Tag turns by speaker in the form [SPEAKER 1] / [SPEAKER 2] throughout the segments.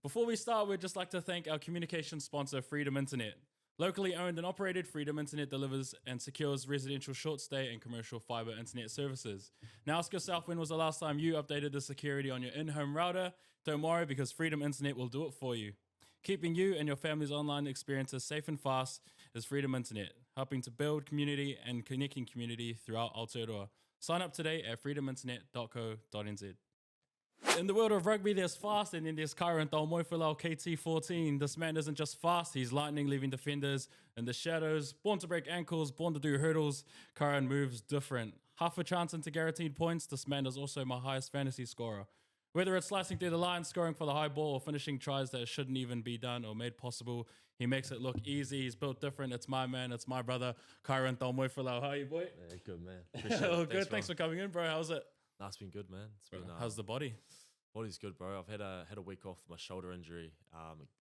[SPEAKER 1] Before we start, we'd just like to thank our communication sponsor, Freedom Internet. Locally owned and operated, Freedom Internet delivers and secures residential short stay and commercial fiber internet services. Now ask yourself, when was the last time you updated the security on your in-home router? Don't worry, because Freedom Internet will do it for you. Keeping you and your family's online experiences safe and fast is Freedom Internet, helping to build community and connecting community throughout Aotearoa. Sign up today at freedominternet.co.nz. In the world of rugby, there's fast, and then there's Kyren Taumoefolau, KT14. This man isn't just fast, he's lightning, leaving defenders in the shadows. Born to break ankles, born to do hurdles, Kyren moves different. Half a chance into guaranteed points, this man is also my highest fantasy scorer. Whether it's slicing through the line, scoring for the high ball, or finishing tries that shouldn't even be done or made possible, he makes it look easy. He's built different. It's my man. It's my brother, Kyren Taumoefolau. How are you, boy?
[SPEAKER 2] Yeah, good, man. Appreciate it.
[SPEAKER 1] Oh, good. Thanks for coming in, bro. How's it?
[SPEAKER 2] Nah, it's been good, man. It's been,
[SPEAKER 1] how's the body?
[SPEAKER 2] Body's good, bro. I've had a week off with my shoulder injury,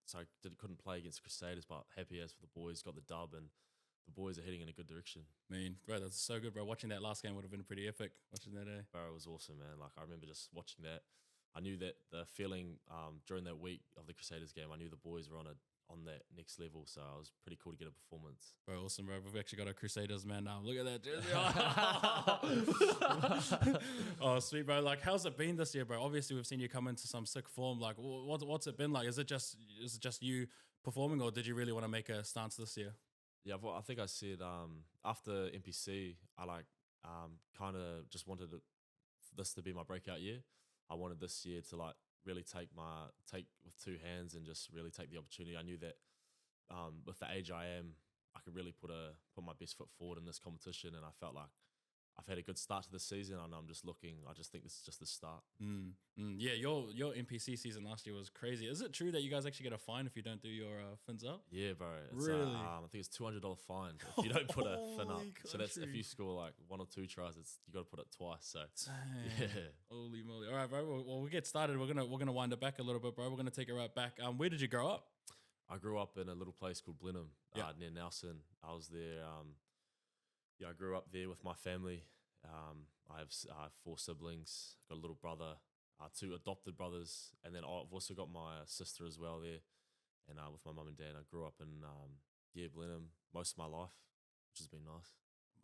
[SPEAKER 2] so I couldn't play against Crusaders, but happy as for the boys. Got the dub, and the boys are heading in a good direction.
[SPEAKER 1] Bro, that's so good, bro. Watching that last game would have been pretty epic. Watching that,
[SPEAKER 2] Bro, it was awesome, man. Like, I remember just watching that. I knew that the feeling during that week of the Crusaders game, I knew the boys were on that next level, so it was pretty cool to get a performance.
[SPEAKER 1] Bro, awesome, bro. We've actually got a Crusaders man now. Look at that jersey. Oh, sweet, bro. Like, how's it been this year, bro? Obviously, we've seen you come into some sick form. Like, what's it been like? Is it just you performing, or did you really want to make a stance this year?
[SPEAKER 2] Yeah, well, I think I said after NPC, I kind of just wanted this to be my breakout year. I wanted this year to really take with two hands and just really take the opportunity. I knew that with the age I am, I could really put my best foot forward in this competition, and I felt like I've had a good start to this season, and I just think this is just the start.
[SPEAKER 1] Yeah, your NPC season last year was crazy. Is it true that you guys actually get a fine if you don't do your fins up?
[SPEAKER 2] Yeah, bro. It's,
[SPEAKER 1] really?
[SPEAKER 2] I think it's $200 fine if you don't put a fin up.
[SPEAKER 1] Holy
[SPEAKER 2] So that's if
[SPEAKER 1] country.
[SPEAKER 2] you score like one or two tries, you got to put it twice. So
[SPEAKER 1] Dang.
[SPEAKER 2] yeah.
[SPEAKER 1] Holy moly. All right, bro. Well, we'll get started. We're gonna wind it back a little bit, bro. We're gonna take it right back. Where did you grow up?
[SPEAKER 2] I grew up in a little place called Blenheim,
[SPEAKER 1] Yeah.
[SPEAKER 2] near Nelson. I was there. I grew up there with my family. I have 4 siblings. Got a little brother, 2 adopted brothers, and then I've also got my sister as well there. And with my mum and dad, I grew up in Blenheim most of my life, which has been nice.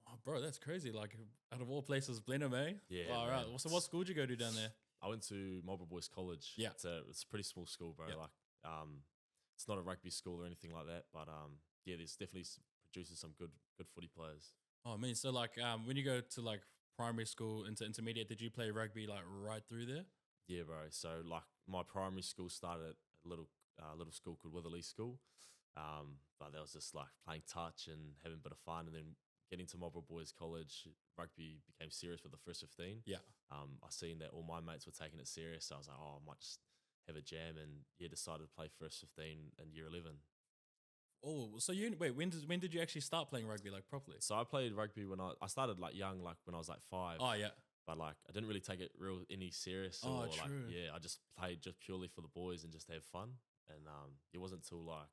[SPEAKER 1] Oh, bro, that's crazy. Like, out of all places, Blenheim, eh?
[SPEAKER 2] Yeah,
[SPEAKER 1] All right. So what school did you go to down there?
[SPEAKER 2] I went to Marlborough Boys College.
[SPEAKER 1] Yeah.
[SPEAKER 2] It's a pretty small school, bro.
[SPEAKER 1] Yeah.
[SPEAKER 2] Like, it's not a rugby school or anything like that, but yeah, there's definitely produces some good footy players.
[SPEAKER 1] Oh, I mean, so like, when you go to like primary school into intermediate, did you play rugby like right through there?
[SPEAKER 2] Yeah, bro. So like my primary school started at a little school called Witherley School, but that was just like playing touch and having a bit of fun, and then getting to Marlborough Boys College, rugby became serious for the first 15.
[SPEAKER 1] Yeah.
[SPEAKER 2] I seen that all my mates were taking it serious, so I was like, oh, I might just have a jam, and decided to play first 15 in year 11.
[SPEAKER 1] Oh, so when did you actually start playing rugby like properly?
[SPEAKER 2] So I played rugby when I started like young, like when I was like 5.
[SPEAKER 1] Oh yeah.
[SPEAKER 2] But like I didn't really take it any serious.
[SPEAKER 1] Oh,
[SPEAKER 2] or
[SPEAKER 1] true.
[SPEAKER 2] Like, yeah, I just played just purely for the boys and just to have fun. And it wasn't until like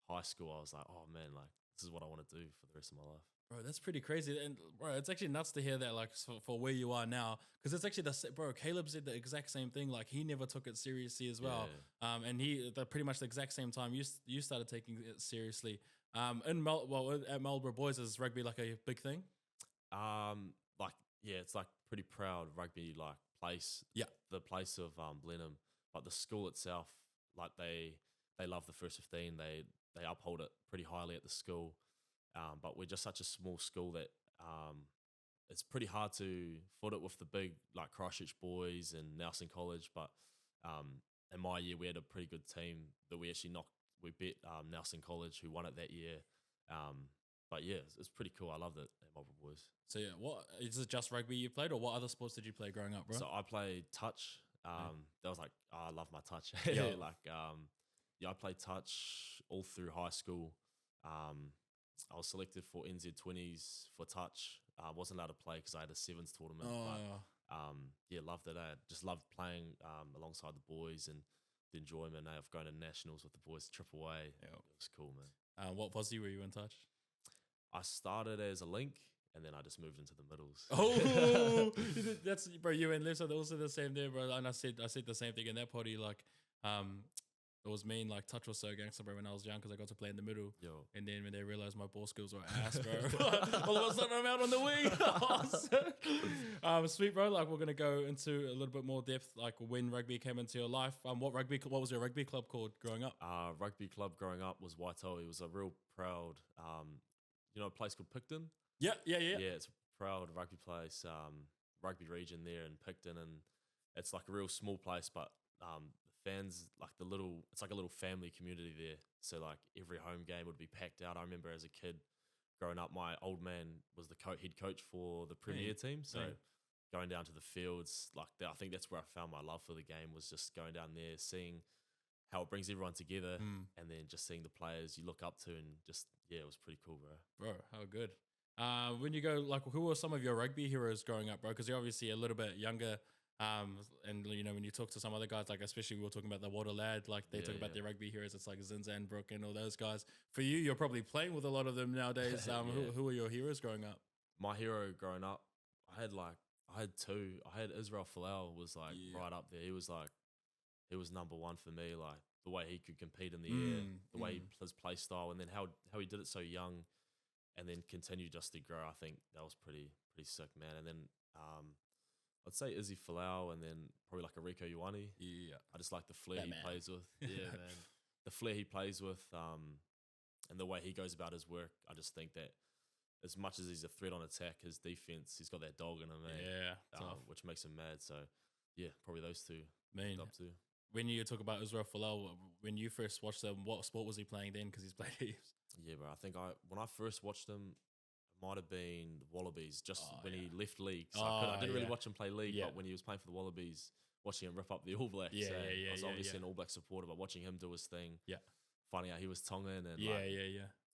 [SPEAKER 2] high school I was like, oh man, like this is what I want to do for the rest of my life.
[SPEAKER 1] Bro, that's pretty crazy. And bro, it's actually nuts to hear that, like, for where you are now. Because it's actually bro, Caleb said the exact same thing. Like, he never took it seriously as well.
[SPEAKER 2] Yeah.
[SPEAKER 1] And pretty much the exact same time you started taking it seriously. At Marlborough Boys, is rugby like a big thing?
[SPEAKER 2] Like, yeah, it's like pretty proud rugby, like, place.
[SPEAKER 1] Yeah.
[SPEAKER 2] The place of Blenheim. But the school itself, like, they love the first 15. They uphold it pretty highly at the school. But we're just such a small school that it's pretty hard to foot it with the big like Christchurch Boys and Nelson College. But in my year, we had a pretty good team that we actually we beat Nelson College, who won it that year. But yeah, it's pretty cool. I loved it at Marlborough Boys.
[SPEAKER 1] So yeah, what is it? Just rugby you played, or what other sports did you play growing up, bro?
[SPEAKER 2] So I played touch. That was like, I love my touch.
[SPEAKER 1] Yeah.
[SPEAKER 2] I played touch all through high school. I was selected for NZ20s for touch. I wasn't allowed to play because I had a sevens tournament. But, yeah, loved it. I just loved playing alongside the boys and the enjoyment of going to nationals with the boys, Triple A.
[SPEAKER 1] Yeah.
[SPEAKER 2] It was cool, man.
[SPEAKER 1] What posse were you in touch?
[SPEAKER 2] I started as a link, and then I just moved into the middles.
[SPEAKER 1] Oh, that's bro. You and Liz are also the same there, bro. And I said the same thing in that party. Like, it was mean. Like touch was so gangster, bro, when I was young because I got to play in the middle.
[SPEAKER 2] Yo.
[SPEAKER 1] And then when they realized my ball skills were ass, bro, all of a sudden I'm out on the wing. Sweet, bro. Like we're gonna go into a little bit more depth, like when rugby came into your life. What was your rugby club called growing up?
[SPEAKER 2] Rugby club growing up was Waitoa. It was a real proud, a place called Picton.
[SPEAKER 1] Yeah.
[SPEAKER 2] Yeah, it's a proud rugby place, rugby region there in Picton, and it's like a real small place, but the fans it's like a little family community there. So like every home game would be packed out. I remember as a kid growing up, my old man was the head coach for the Premier team, so going down to the fields, I think that's where I found my love for the game, was just going down there, seeing how it brings everyone together, and then just seeing the players you look up to, and just it was pretty cool, bro.
[SPEAKER 1] Bro, how good. When you go, like, who were some of your rugby heroes growing up, bro? Because you're obviously a little bit younger. And when you talk to some other guys, like especially we were talking about the Water Lad, like they talk about their rugby heroes. It's like Zinzan, Brook, and all those guys. For you, you're probably playing with a lot of them nowadays. Who were your heroes growing up?
[SPEAKER 2] My hero growing up, I had two. I had Israel Folau was right up there. He was number one for me. Like the way he could compete in the air, the way his play style, and then how he did it so young, and then continue just to grow. I think that was pretty sick, man. And then I'd say Izzy Folau, and then probably like a Rico Ioane.
[SPEAKER 1] Yeah,
[SPEAKER 2] I just like the flair he plays with. Yeah, man, the flair he plays with, and the way he goes about his work. I just think that as much as he's a threat on attack, his defense, he's got that dog in him, man.
[SPEAKER 1] Yeah,
[SPEAKER 2] which makes him mad. So yeah, probably those two.
[SPEAKER 1] Man,
[SPEAKER 2] up to.
[SPEAKER 1] When you talk about Israel Folau, when you first watched him, what sport was he playing then? Because he's played heaps.
[SPEAKER 2] Yeah, bro. I think when I first watched him, it might have been Wallabies, just when he left league. So I didn't really watch him play league, but when he was playing for the Wallabies, watching him rip up the All Blacks. I was obviously an All Black supporter, but watching him do his thing, finding out he was Tongan, and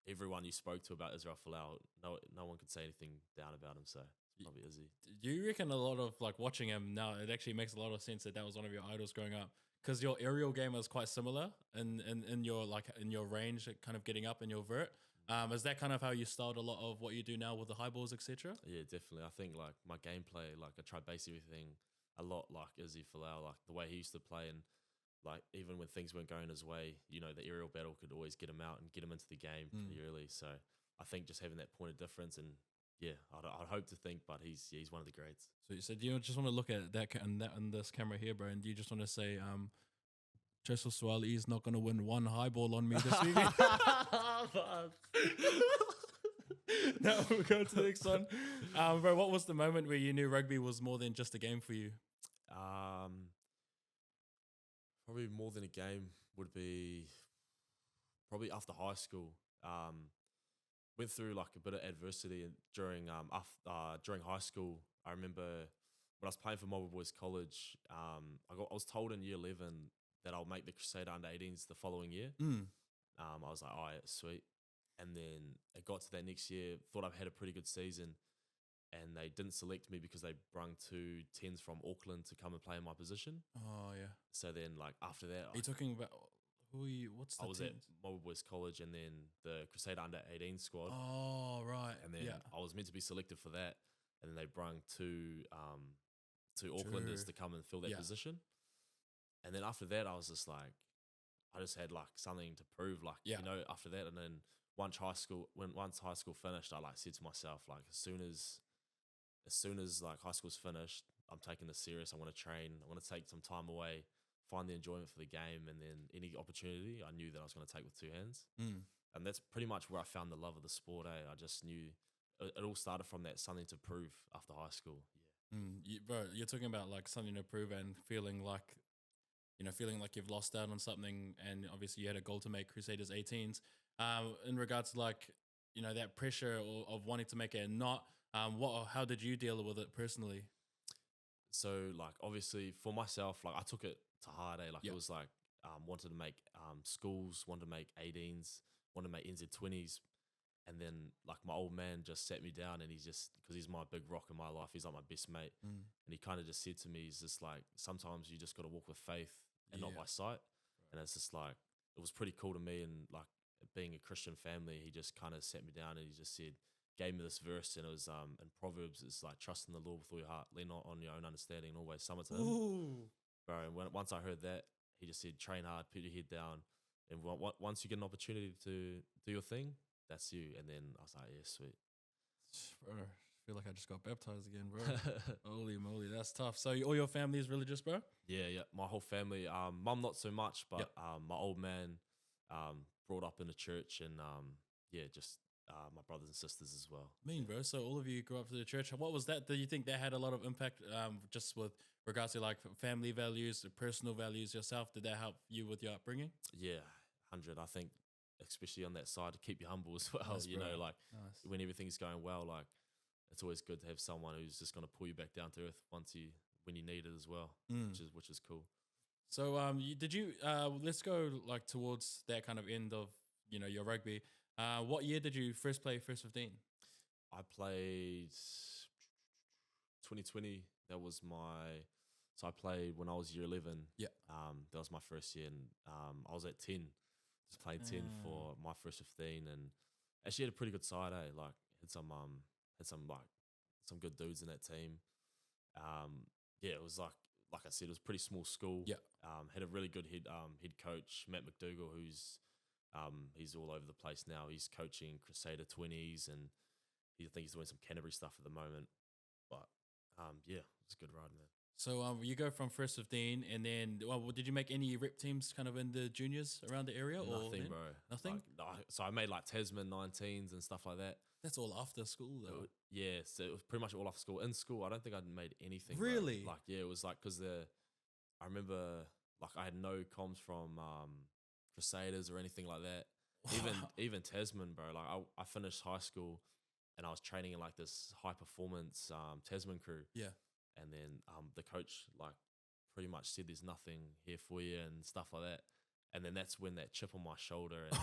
[SPEAKER 2] everyone you spoke to about Israel Folau, no one could say anything down about him. So probably Izzy.
[SPEAKER 1] Do you reckon a lot of like watching him now, it actually makes a lot of sense that was one of your idols growing up? Because your aerial game is quite similar in your range, kind of getting up in your vert. Is that kind of how you styled a lot of what you do now with the high balls, etc.? Yeah,
[SPEAKER 2] definitely. I think like my gameplay, like I try base everything a lot like Izzy Folau, like the way he used to play, and like even when things weren't going his way, the aerial battle could always get him out and get him into the game pretty early. So I think just having that point of difference, and I'd hope to think, but he's one of the greats. So
[SPEAKER 1] do you just want to look at that and this camera here, bro? And do you just want to say, Joseph Swali is not going to win one high ball on me this weekend? No, we'll go to the next one. Bro, what was the moment where you knew rugby was more than just a game for you?
[SPEAKER 2] Probably more than a game would be probably after high school. Went through like a bit of adversity during high school. I remember when I was playing for Marlborough Boys College, I was told in year 11 that I'll make the Crusader under-18s the following year. I was like, oh, yeah, sweet. And then it got to that next year, thought I've had a pretty good season, and they didn't select me because they brung 2 10s from Auckland to come and play in my position.
[SPEAKER 1] Oh, yeah.
[SPEAKER 2] So then, like, after that...
[SPEAKER 1] Are you talking about... What's the
[SPEAKER 2] I was at Marlborough Boys College, and then the Crusader under-18 squad.
[SPEAKER 1] Oh, right.
[SPEAKER 2] And then I was meant to be selected for that, and then they brung 2 Aucklanders to come and fill that position. And then after that, I was just like, I just had like something to prove, like, after that. And then once high school finished, I like said to myself, like, as soon as like high school's finished, I'm taking this serious. I want to train. I want to take some time away, find the enjoyment for the game, and then any opportunity I knew that I was going to take with 2 hands. And that's pretty much where I found the love of the sport. I just knew it all started from that something to prove after high school.
[SPEAKER 1] Bro, you're talking about like something to prove and feeling like you've lost out on something, and obviously you had a goal to make Crusaders 18s. In regards to like, that pressure of wanting to make it and not, how did you deal with it personally?
[SPEAKER 2] So like, obviously for myself, like I took it to heart, like it was like, wanted to make schools, wanted to make 18s, wanted to make NZ20s. And then like my old man just sat me down, and he's just, because he's my big rock in my life, he's like my best mate. And he kind of just said to me, he's just like, sometimes you just got to walk with faith and not by sight. And it's just like, it was pretty cool to me. And like being a Christian family, he just kind of sat me down and he just said, gave me this verse, and it was in Proverbs, it's like, trust in the Lord with all your heart, lean not on your own understanding, and always submit to him. Bro, and once I heard that, he just said, train hard, put your head down, and once you get an opportunity to do your thing, that's you. And then I was like, yeah, sweet.
[SPEAKER 1] Bro, I feel like I just got baptized again, bro. Holy moly, that's tough. So all your family is religious, bro?
[SPEAKER 2] Yeah. My whole family, mum not so much, but
[SPEAKER 1] Yep.
[SPEAKER 2] my old man brought up in the church, and just my brothers and sisters as well.
[SPEAKER 1] Mean, bro. So all of you grew up to the church. What was that? Do you think that had a lot of impact just with regards to like family values, personal values yourself? Did that help you with your upbringing?
[SPEAKER 2] Yeah, 100. I think, especially on that side, to keep you humble as well.
[SPEAKER 1] Nice,
[SPEAKER 2] you
[SPEAKER 1] bro.
[SPEAKER 2] know, like
[SPEAKER 1] Nice.
[SPEAKER 2] when everything's going well, like it's always good to have someone who's just going to pull you back down to earth when you need it as well, which is cool.
[SPEAKER 1] So let's go like towards that kind of end of, your rugby. What year did you first play first 15?
[SPEAKER 2] I played 2020. So I played when I was year 11.
[SPEAKER 1] Yeah.
[SPEAKER 2] That was my first year, and I was at 10. Just played 10 for my first 15, and actually had a pretty good side. Like had some good dudes in that team. It was like I said, it was a pretty small school.
[SPEAKER 1] Yeah.
[SPEAKER 2] Had a really good head coach, Matt McDougall, who's he's all over the place now. He's coaching Crusader 20s, and I think he's doing some Canterbury stuff at the moment. But it was a good ride, man.
[SPEAKER 1] So you go from first 15, and then did you make any rep teams kind of in the juniors around the area?
[SPEAKER 2] Nothing, bro.
[SPEAKER 1] Nothing?
[SPEAKER 2] So I made like Tasman 19s and stuff like that.
[SPEAKER 1] That's all after school, though.
[SPEAKER 2] So it was pretty much all after school. In school, I don't think I'd made anything.
[SPEAKER 1] Really?
[SPEAKER 2] Bro. It was like because I remember like I had no comms from Crusaders or anything like that. Even Tasman, bro. Like I finished high school and I was training in like this high performance Tasman crew.
[SPEAKER 1] Yeah.
[SPEAKER 2] And then the coach like pretty much said there's nothing here for you and stuff like that. And then that's when that chip on my shoulder. And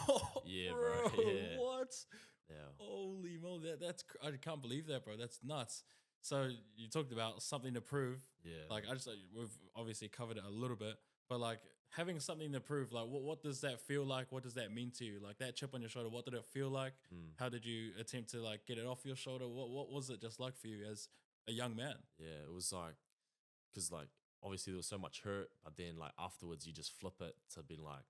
[SPEAKER 2] yeah, bro. Yeah.
[SPEAKER 1] What?
[SPEAKER 2] Yeah.
[SPEAKER 1] Holy moly, I can't believe that, bro. That's nuts. So you talked about something to prove.
[SPEAKER 2] Yeah.
[SPEAKER 1] Like we've obviously covered it a little bit, but like having something to prove, like what does that feel like? What does that mean to you? Like that chip on your shoulder, what did it feel like? How did you attempt to like get it off your shoulder? What was it just like for you as a young man?
[SPEAKER 2] Yeah, it was like, because like obviously there was so much hurt, but then like afterwards you just flip it to be like,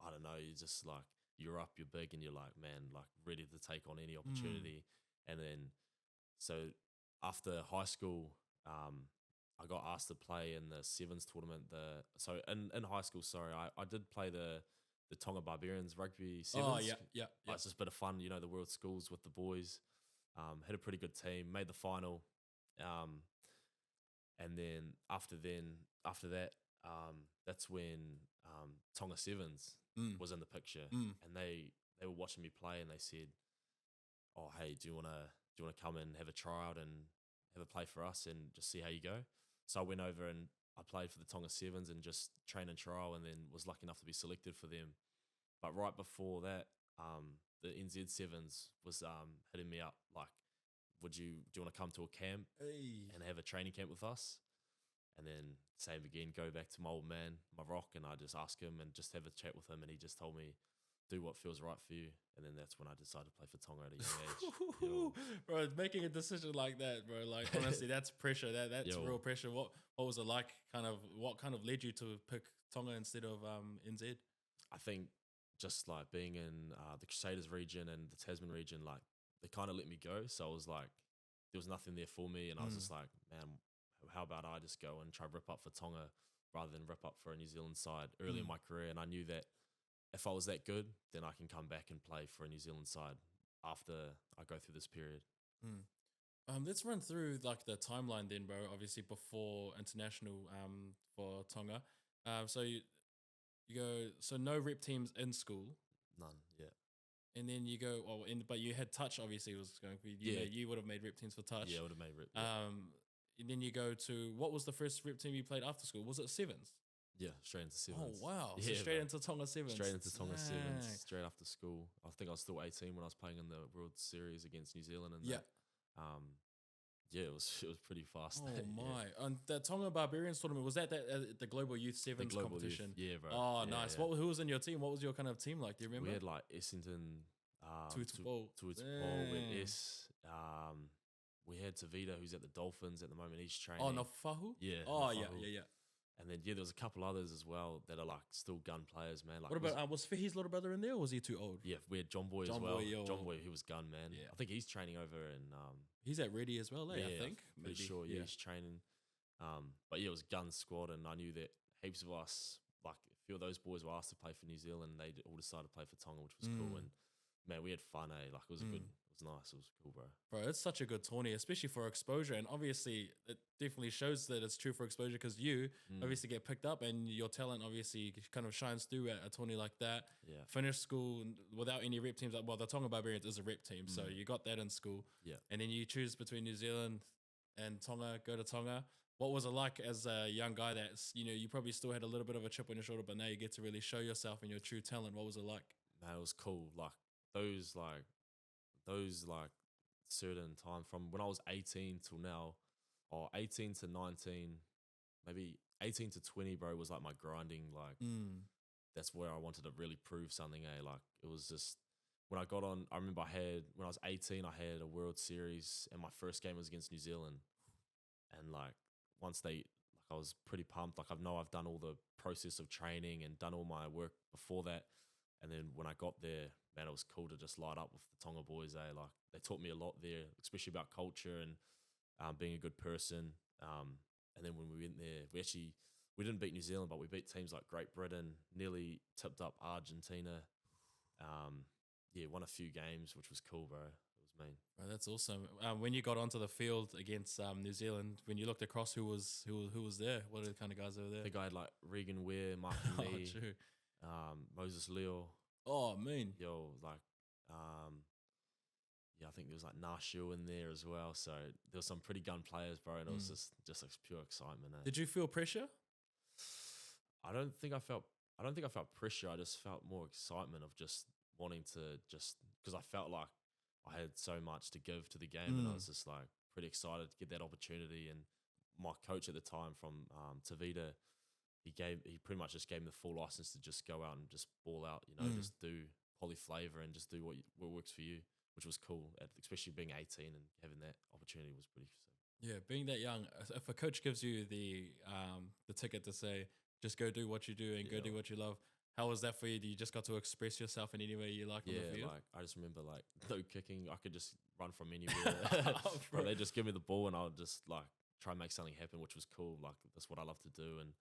[SPEAKER 2] I don't know, you just like, you're up, you're big, and you're like, man, like ready to take on any opportunity. And then, so after high school, I got asked to play in the Sevens tournament. In high school, sorry, I did play the Tonga Barbarians Rugby Sevens.
[SPEAKER 1] Oh, yeah.
[SPEAKER 2] It's just a bit of fun, the world schools with the boys. Had a pretty good team, made the final. And then after that, that's when Tonga Sevens was in the picture, and they were watching me play, and they said, "Oh, hey, do you wanna come and have a tryout and have a play for us and just see how you go?" So I went over and I played for the Tonga Sevens and just trained and trial, and then was lucky enough to be selected for them. But right before that, the NZ Sevens was hitting me up like, do you want to come to a camp and have a training camp with us? And then same again, go back to my old man, my rock, and I just ask him and just have a chat with him, and he just told me, do what feels right for you. And then that's when I decided to play for Tonga at a young age.
[SPEAKER 1] Bro, making a decision like that, bro, like honestly, that's pressure. That's real pressure. What was it like? What kind of led you to pick Tonga instead of NZ?
[SPEAKER 2] I think just like being in the Crusaders region and the Tasman region, like they kind of let me go. So I was like, there was nothing there for me, and I was just like, man, how about I just go and try rip up for Tonga rather than rip up for a New Zealand side early in my career. And I knew that if I was that good, then I can come back and play for a New Zealand side after I go through this period.
[SPEAKER 1] Let's run through like the timeline then, bro. Obviously before international for Tonga. So you go, so no rep teams in school.
[SPEAKER 2] None, yeah.
[SPEAKER 1] And then you go, but you had touch. Obviously, was going. You would have made rep teams for touch.
[SPEAKER 2] Yeah, I would have made rep.
[SPEAKER 1] And then you go to, what was the first rep team you played after school? Was it Sevens?
[SPEAKER 2] Yeah, straight into Sevens.
[SPEAKER 1] Oh wow!
[SPEAKER 2] Yeah,
[SPEAKER 1] so straight into Tonga Sevens.
[SPEAKER 2] Straight into Tonga Sevens. Straight after school. I think I was still 18 when I was playing in the World Series against New Zealand. And it was pretty fast.
[SPEAKER 1] Oh my! And the Tonga Barbarians tournament, was that the Global Youth Sevens competition?
[SPEAKER 2] Yeah, bro.
[SPEAKER 1] Oh, nice. Yeah. Who was in your team? What was your kind of team like? Do you remember?
[SPEAKER 2] We had like Essendon,
[SPEAKER 1] Tuitupol.
[SPEAKER 2] We had S. We had Tavita, who's at the Dolphins at the moment. He's training.
[SPEAKER 1] Oh, Nafahu?
[SPEAKER 2] Yeah.
[SPEAKER 1] Oh,
[SPEAKER 2] Nafahu.
[SPEAKER 1] yeah.
[SPEAKER 2] And then there was a couple others as well that are like still gun players, man. Like
[SPEAKER 1] What about was Fihi's little brother in there, or was he too old?
[SPEAKER 2] yeah, we had John Boy as
[SPEAKER 1] John
[SPEAKER 2] well.
[SPEAKER 1] Boy, yo.
[SPEAKER 2] John Boy, he was gun, man.
[SPEAKER 1] Yeah.
[SPEAKER 2] I think he's training over in
[SPEAKER 1] He's at Ready as well, I think.
[SPEAKER 2] I'm pretty sure. Yeah, he's training. But yeah, it was gun squad, and I knew that heaps of us, like a few of those boys, were asked to play for New Zealand. They all decided to play for Tonga, which was cool. And man, we had fun. Like it was good. It was nice. It was cool, bro.
[SPEAKER 1] Bro, it's such a good tourney, especially for exposure. And obviously, it definitely shows that it's true for exposure because you obviously get picked up and your talent obviously kind of shines through at a tourney like that.
[SPEAKER 2] Yeah.
[SPEAKER 1] Finish school without any rep teams. Well, the Tonga Barbarians is a rep team, so you got that in school.
[SPEAKER 2] Yeah.
[SPEAKER 1] And then you choose between New Zealand and Tonga, go to Tonga. What was it like as a young guy that's, you probably still had a little bit of a chip on your shoulder, but now you get to really show yourself and your true talent. What was it like?
[SPEAKER 2] Man, it was cool. Like those certain time from when I was 18 till now, or 18 to 19, maybe 18 to 20, bro, was like my grinding. Like that's where I wanted to really prove something. Like it was just when I got on. I remember when I was 18, I had a World Series, and my first game was against New Zealand. And like I was pretty pumped. Like I've done all the process of training and done all my work before that. And then when I got there, man, it was cool to just light up with the Tonga boys. Like they taught me a lot there, especially about culture and being a good person. And then when we went there, we didn't beat New Zealand, but we beat teams like Great Britain, nearly tipped up Argentina. Won a few games, which was cool, bro. It was mean.
[SPEAKER 1] Bro, that's awesome. When you got onto the field against New Zealand, when you looked across, who was there? What are the kind of guys over there?
[SPEAKER 2] I think I had like Regan Ware, Mark Lee,
[SPEAKER 1] true.
[SPEAKER 2] Moses Leo.
[SPEAKER 1] Oh, mean.
[SPEAKER 2] Yo, like, I think there was like Nashu in there as well. So there was some pretty gun players, bro, and it was just like pure excitement.
[SPEAKER 1] Did you feel pressure?
[SPEAKER 2] I don't think I felt pressure. I just felt more excitement of just wanting to because I felt like I had so much to give to the game, and I was just like pretty excited to get that opportunity. And my coach at the time from Tavita, he pretty much just gave me the full license to just go out and just ball out, just do polyflavor and just do what works for you, which was cool, especially being 18 and having that opportunity was pretty sick.
[SPEAKER 1] Yeah, being that young, if a coach gives you the ticket to say, just go do what you do and go do what you love, how was that for you? Do you just got to express yourself in any way you like on the field?
[SPEAKER 2] Like I just remember like no kicking, I could just run from anywhere. But they just give me the ball and I'll just like try and make something happen, which was cool. Like that's what I love to do, and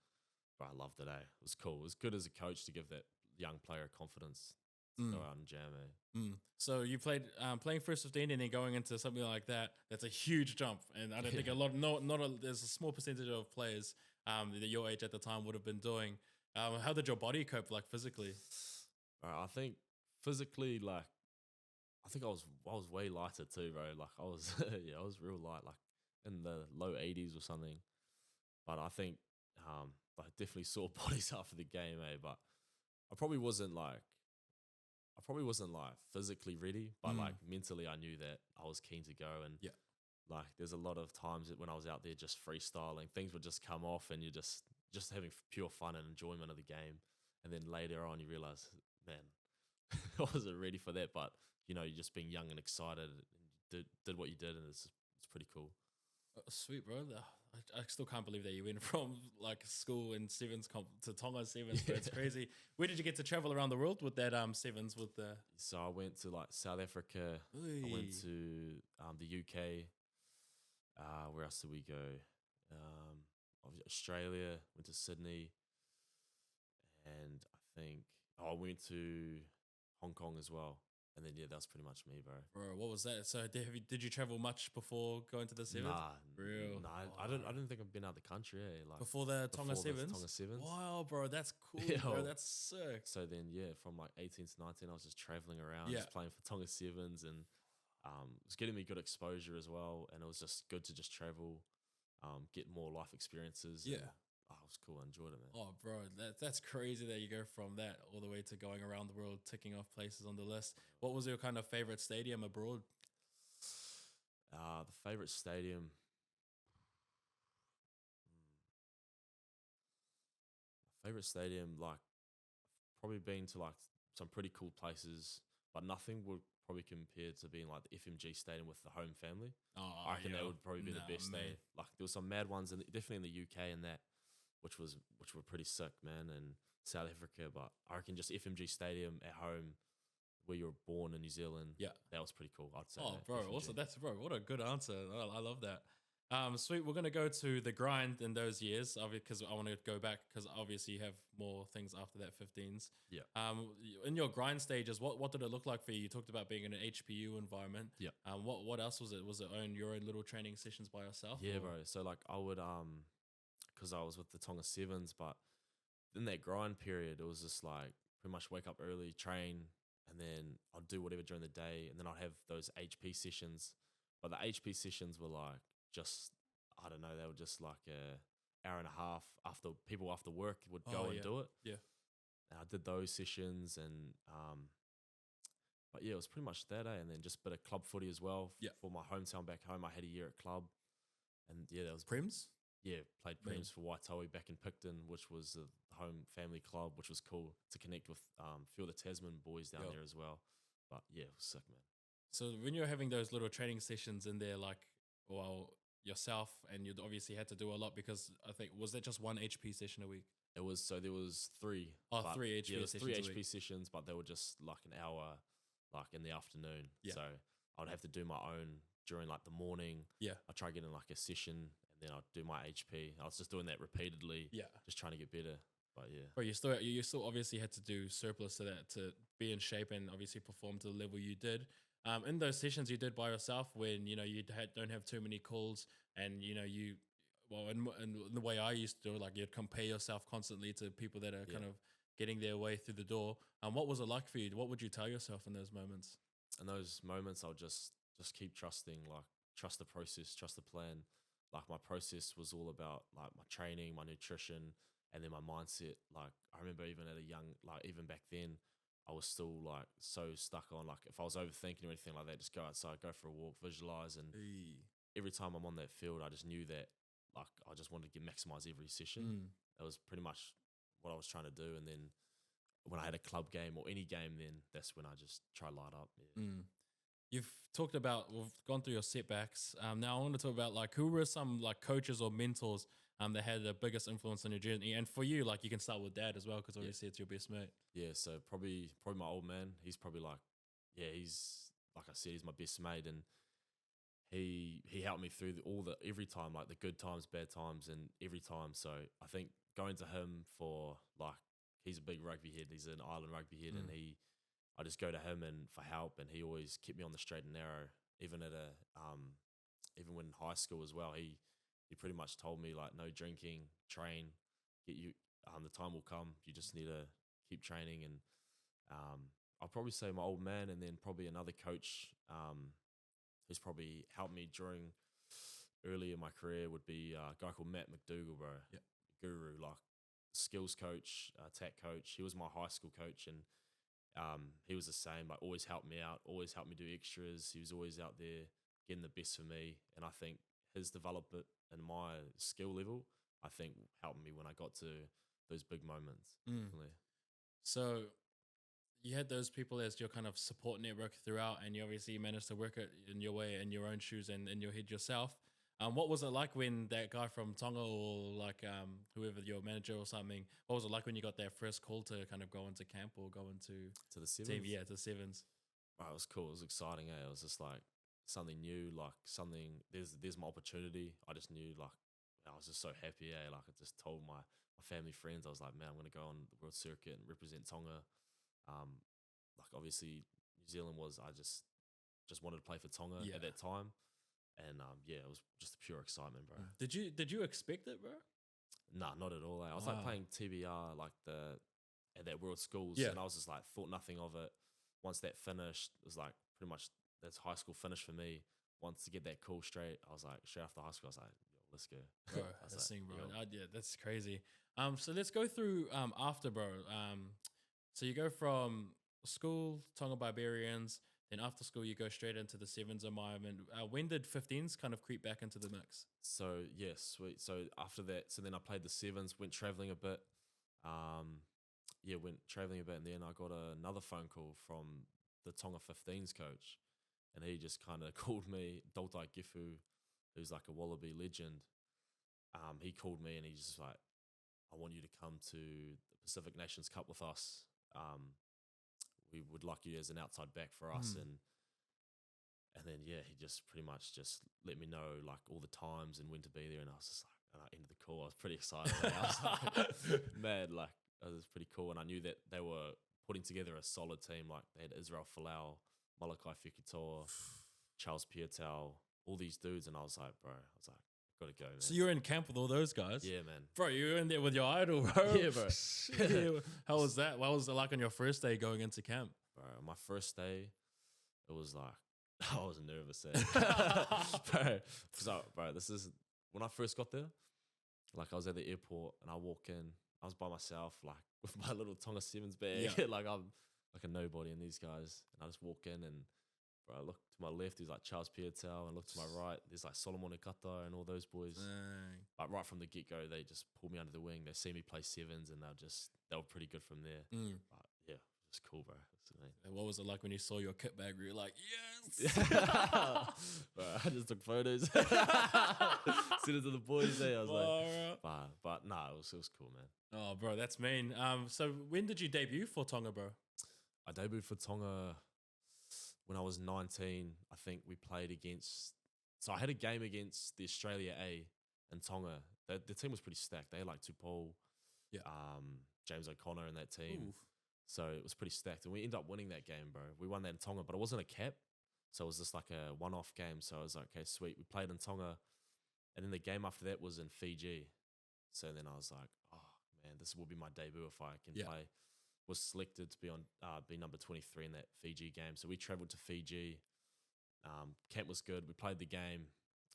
[SPEAKER 2] bro, I loved it. It was cool. It was good as a coach to give that young player confidence to go out and jam.
[SPEAKER 1] So you played playing first 15 and then going into something like that. That's a huge jump, and I don't think there's a small percentage of players that your age at the time would have been doing. How did your body cope, like physically?
[SPEAKER 2] I think physically, like I think I was way lighter too, bro. Like I was I was real light, like in the low 80s or something. But I think I definitely saw bodies after the game, but I probably wasn't like physically ready, but like mentally I knew that I was keen to go. And like there's a lot of times that when I was out there just freestyling, things would just come off and you're just having pure fun and enjoyment of the game. And then later on you realize, man, I wasn't ready for that. But you're just being young and excited and did what you did, and it's pretty cool.
[SPEAKER 1] Sweet, bro. I still can't believe that you went from like school in sevens to Tonga Sevens. But it's crazy. Where did you get to travel around the world with that sevens with the?
[SPEAKER 2] So I went to like South Africa. I went to the UK. Where else did we go? Australia. Went to Sydney, and I think I went to Hong Kong as well. And then that was pretty much me, bro.
[SPEAKER 1] Bro, what was that? So did you travel much before going to the Sevens?
[SPEAKER 2] Nah, I don't think I've been out of the country. Like
[SPEAKER 1] before the Tonga Sevens.
[SPEAKER 2] Tonga Sevens.
[SPEAKER 1] Wow, bro, that's cool, bro. That's sick.
[SPEAKER 2] So then, from like 18 to 19, I was just traveling around, just playing for Tonga Sevens, and it was getting me good exposure as well. And it was just good to just travel, get more life experiences.
[SPEAKER 1] Yeah.
[SPEAKER 2] And, it was cool. I enjoyed it, man.
[SPEAKER 1] Oh, bro, that's crazy that you go from that all the way to going around the world, ticking off places on the list. What was your kind of favorite stadium abroad?
[SPEAKER 2] The favorite stadium. Favorite stadium, like probably been to like some pretty cool places, but nothing would probably compare to being like the FMG Stadium with the home family. I reckon that would probably be the best day. Like there were some mad ones, definitely in the UK and that. which were pretty sick, man, in South Africa. But I reckon just FMG Stadium at home, where you were born in New Zealand, that was pretty cool. I'd say.
[SPEAKER 1] Oh,
[SPEAKER 2] that,
[SPEAKER 1] bro,
[SPEAKER 2] FMG.
[SPEAKER 1] also bro, what a good answer. I love that. Sweet. We're gonna go to the grind in those years, because I want to go back because obviously you have more things after that 15s.
[SPEAKER 2] Yeah.
[SPEAKER 1] In your grind stages, what did it look like for you? You talked about being in an HPU environment.
[SPEAKER 2] Yeah.
[SPEAKER 1] What else was it? Was it your own little training sessions by yourself?
[SPEAKER 2] Yeah,
[SPEAKER 1] or?
[SPEAKER 2] bro. So like I would because I was with the Tonga Sevens, but in that grind period, it was just like pretty much wake up early, train, and then I'd do whatever during the day, and then I'd have those HP sessions. But the HP sessions were like just, I don't know, they were just like a hour and a half after people after work would go and do it.
[SPEAKER 1] Yeah.
[SPEAKER 2] And I did those sessions, and but yeah, it was pretty much that day, and then just a bit of club footy as well. For my hometown back home, I had a year at club, and yeah, that was
[SPEAKER 1] Prims.
[SPEAKER 2] Yeah, played Prims for Waitoa back in Picton, which was the home family club, which was cool to connect with a few of the Tasman boys down there as well. But yeah, it was sick, man.
[SPEAKER 1] So when you're having those little training sessions in there, like, well, yourself, and you obviously had to do a lot because I think, was that just one HP session a week?
[SPEAKER 2] It was, so there was three.
[SPEAKER 1] Oh, three HP sessions.
[SPEAKER 2] Three HP sessions, but they were just like an hour, like in the afternoon. Yeah. So I'd have to do my own during like the morning. Yeah. I'd try to get in like a session, and then I'd do my HP. I was just doing that repeatedly. Yeah. Just trying to get better. But yeah.
[SPEAKER 1] But you still obviously had to do surplus to that to be in shape and obviously perform to the level you did. In those sessions you did by yourself, when you don't have too many calls, and in the way I used to do it, like you'd compare yourself constantly to people that are kind of getting their way through the door. What was it like for you? What would you tell yourself in those moments?
[SPEAKER 2] In those moments, I'll just keep trusting, like trust the process, trust the plan. Like my process was all about like my training, my nutrition, and then my mindset. Like I remember even at a young, like even back then, I was still like so stuck on, like if I was overthinking or anything like that, just go outside, go for a walk, visualize. And every time I'm on that field, I just knew that like I just wanted to maximize every session. That was pretty much what I was trying to do. And then when I had a club game or any game, then that's when I just try light up. Yeah.
[SPEAKER 1] You've talked about, we've gone through your setbacks. Now I want to talk about like who were some like coaches or mentors that had the biggest influence on your journey. And for you, like you can start with dad as well, because obviously it's your best mate. Yeah,
[SPEAKER 2] so probably my old man. He's probably like, he's like I said, he's my best mate, and he helped me through every time, like the good times, bad times, and every time. So I think going to him for like, he's a big rugby head. He's an island rugby head, and I just go to him and for help, and he always kept me on the straight and narrow. Even at even when in high school as well, he pretty much told me like, no drinking, train, get you. The time will come. You just need to keep training. And I'll probably say my old man, and then probably another coach who's probably helped me during early in my career would be a guy called Matt McDougall, bro. Yeah. Guru, like skills coach, attack coach. He was my high school coach, and he was the same. Like always helped me out, always helped me do extras. He was always out there getting the best for me. And I think his development and my skill level, I think helped me when I got to those big moments. Definitely.
[SPEAKER 1] So you had those people as your kind of support network throughout, and you obviously managed to work it in your way, in your own shoes and in your head yourself. What was it like when that guy from Tonga, or like whoever your manager or something, what was it like when you got that first call to kind of go into camp or go into
[SPEAKER 2] the Sevens?
[SPEAKER 1] To the Sevens.
[SPEAKER 2] Wow, it was cool. It was exciting. It was just like something new, like something. There's my opportunity. I just knew, like I was just so happy. Like I just told my family, friends, I was like, man, I'm gonna go on the world circuit and represent Tonga. Like obviously New Zealand was. I just wanted to play for Tonga at that time. And it was just a pure excitement, bro.
[SPEAKER 1] Did you expect it, bro?
[SPEAKER 2] Nah, not at all. I was like playing TBR like at that World Schools, and I was just like thought nothing of it. Once that finished, it was like pretty much that's high school finished for me. Once to get that call straight, I was like straight after high school, I was like, yo, let's go.
[SPEAKER 1] Bro, that's like, bro. That's crazy. So let's go through after, bro. So you go from school, Tonga Barbarians. Then after school, you go straight into the Sevens environment. When did 15s kind of creep back into the mix?
[SPEAKER 2] So, yes, sweet. So after that, then I played the Sevens, went traveling a bit. Went traveling a bit. And then I got another phone call from the Tonga 15s coach. And he just kind of called me, Daltai Gifu, who's like a Wallaby legend. He called me and he's just like, I want you to come to the Pacific Nations Cup with us. We would like you as an outside back for us. And then, yeah, he just pretty much just let me know, like, all the times and when to be there. And I was just like, and I ended the call. I was pretty excited. I was like, man, like, it was pretty cool. And I knew that they were putting together a solid team. Like, they had Israel Folau, Malakai Fekitoa, Charles Piutau, all these dudes. And I was like, got to go, man.
[SPEAKER 1] So you're in camp with all those guys?
[SPEAKER 2] Yeah, man.
[SPEAKER 1] Bro, you were in there with your idol, bro.
[SPEAKER 2] Yeah, bro.
[SPEAKER 1] Yeah. How was that? What was it like on your first day going into camp?
[SPEAKER 2] Bro, my first day, it was like, I was nervous. Bro, this is when I first got there. Like, I was at the airport and I walk in. I was by myself, like with my little Tonga Sevens bag.
[SPEAKER 1] Yeah.
[SPEAKER 2] Like, I'm like a nobody in these guys. And I just walk in and, bro, I look to my left, there's like Charles Piutau, and I look to my right, there's like Solomon Ikata and all those boys.
[SPEAKER 1] Dang.
[SPEAKER 2] Like, right from the get go, they just pulled me under the wing. They see me play sevens, and they were pretty good from there. But yeah, it's cool, bro.
[SPEAKER 1] And what was it like when you saw your kit bag? Were you like, yes?
[SPEAKER 2] Bro, I just took photos, sent it to the boys there. I was like, but nah, it was cool, man.
[SPEAKER 1] Oh, bro, that's mean. So when did you debut for Tonga, bro?
[SPEAKER 2] I debuted for Tonga when I was 19. I think we played against. So I had a game against the Australia A and Tonga. The team was pretty stacked. They had like Tupou, James O'Connor in that team.
[SPEAKER 1] Oof.
[SPEAKER 2] So it was pretty stacked. And we ended up winning that game, bro. We won that in Tonga, but it wasn't a cap. So it was just like a one-off game. So I was like, okay, sweet. We played in Tonga. And then the game after that was in Fiji. So then I was like, oh, man, this will be my debut if I can play. Was selected to be on be number 23 in that Fiji game. So we travelled to Fiji. Camp was good. We played the game.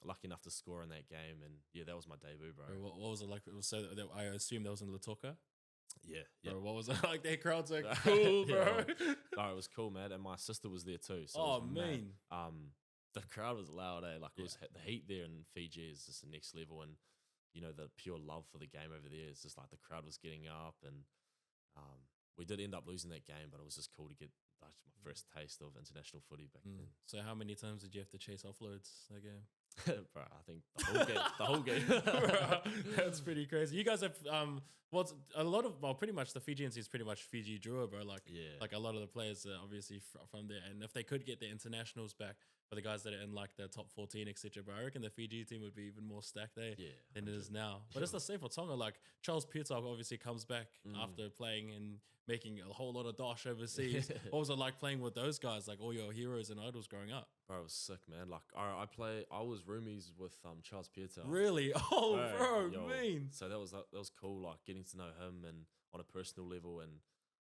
[SPEAKER 2] Lucky enough to score in that game. And yeah, that was my debut, bro.
[SPEAKER 1] What was it like? So I assume that was in Lautoka?
[SPEAKER 2] Yeah.
[SPEAKER 1] Bro, what was it like? Their crowds are cool, bro.
[SPEAKER 2] No, it was cool, man. And my sister was there too. So
[SPEAKER 1] oh,
[SPEAKER 2] it was
[SPEAKER 1] mean.
[SPEAKER 2] The crowd was loud, eh? Like, it was the heat there in Fiji is just the next level. And, you know, the pure love for the game over there is just like the crowd was getting up. And we did end up losing that game, but it was just cool to get my first taste of international footy back then.
[SPEAKER 1] So how many times did you have to chase offloads that game?
[SPEAKER 2] Bro, I think the whole game.
[SPEAKER 1] Bro, that's pretty crazy. You guys have pretty much the Fijians is pretty much Fiji Drua, bro. Like, like a lot of the players are obviously from there. And if they could get the internationals back for the guys that are in like the top 14, etc., bro, I reckon the Fiji team would be even more stacked there than it is now. But it's the same for Tonga. Like, Charles Piutau obviously comes back after playing and making a whole lot of dosh overseas. What was it like playing with those guys, like all your heroes and idols growing up?
[SPEAKER 2] Bro, it was sick, man. Like, I was roomies with Charles Piutau.
[SPEAKER 1] Really? Oh, bro, mean.
[SPEAKER 2] So that was cool, like getting to know him and on a personal level, and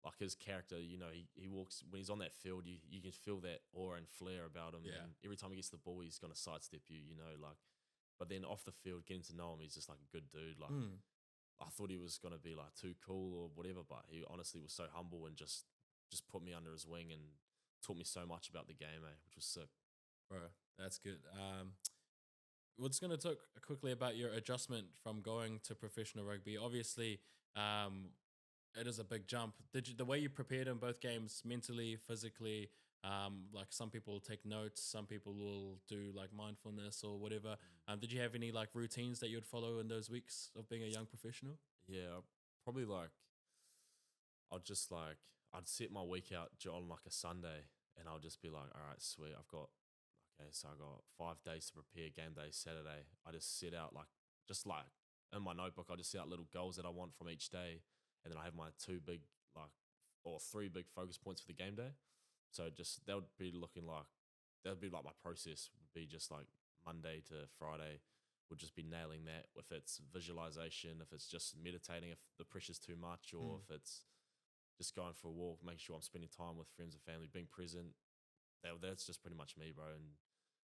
[SPEAKER 2] like his character, you know, he walks when he's on that field, you can feel that aura and flair about him.
[SPEAKER 1] Yeah.
[SPEAKER 2] And every time he gets the ball, he's gonna sidestep you, you know, like. But then off the field, getting to know him, he's just like a good dude. Like, I thought he was gonna be like too cool or whatever, but he honestly was so humble and just put me under his wing and taught me so much about the game, which was sick.
[SPEAKER 1] Bro, that's good. We're just going to talk quickly about your adjustment from going to professional rugby. Obviously, it is a big jump. The way you prepared in both games, mentally, physically, like some people take notes, some people will do like mindfulness or whatever. Did you have any like routines that you would follow in those weeks of being a young professional?
[SPEAKER 2] Yeah, probably like I'd set my week out on like a Sunday, and I'll just be like, all right, sweet, so I got 5 days to prepare. Game day Saturday. I just set out just in my notebook. I just set out little goals that I want from each day, and then I have my 3 big focus points for the game day. So that would be like my process would be just like Monday to Friday would just be nailing that. If it's visualization, if it's just meditating, if the pressure's too much, or if it's just going for a walk, making sure I'm spending time with friends and family, being present. That's just pretty much me, bro. And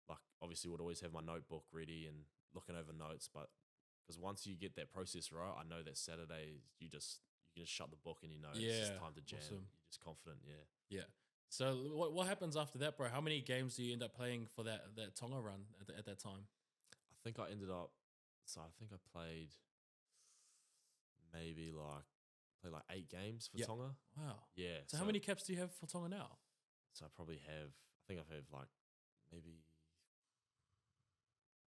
[SPEAKER 2] like, obviously would always have my notebook ready and looking over notes, but because once you get that process right, I know that Saturday you can just shut the book and you know it's just time to jam. Awesome. You're just confident,
[SPEAKER 1] yeah. So what happens after that, bro? How many games do you end up playing for that Tonga run at that time?
[SPEAKER 2] I think I played maybe like 8 games for Tonga.
[SPEAKER 1] Wow.
[SPEAKER 2] Yeah.
[SPEAKER 1] So how many caps do you have for Tonga now?
[SPEAKER 2] So I think I've like maybe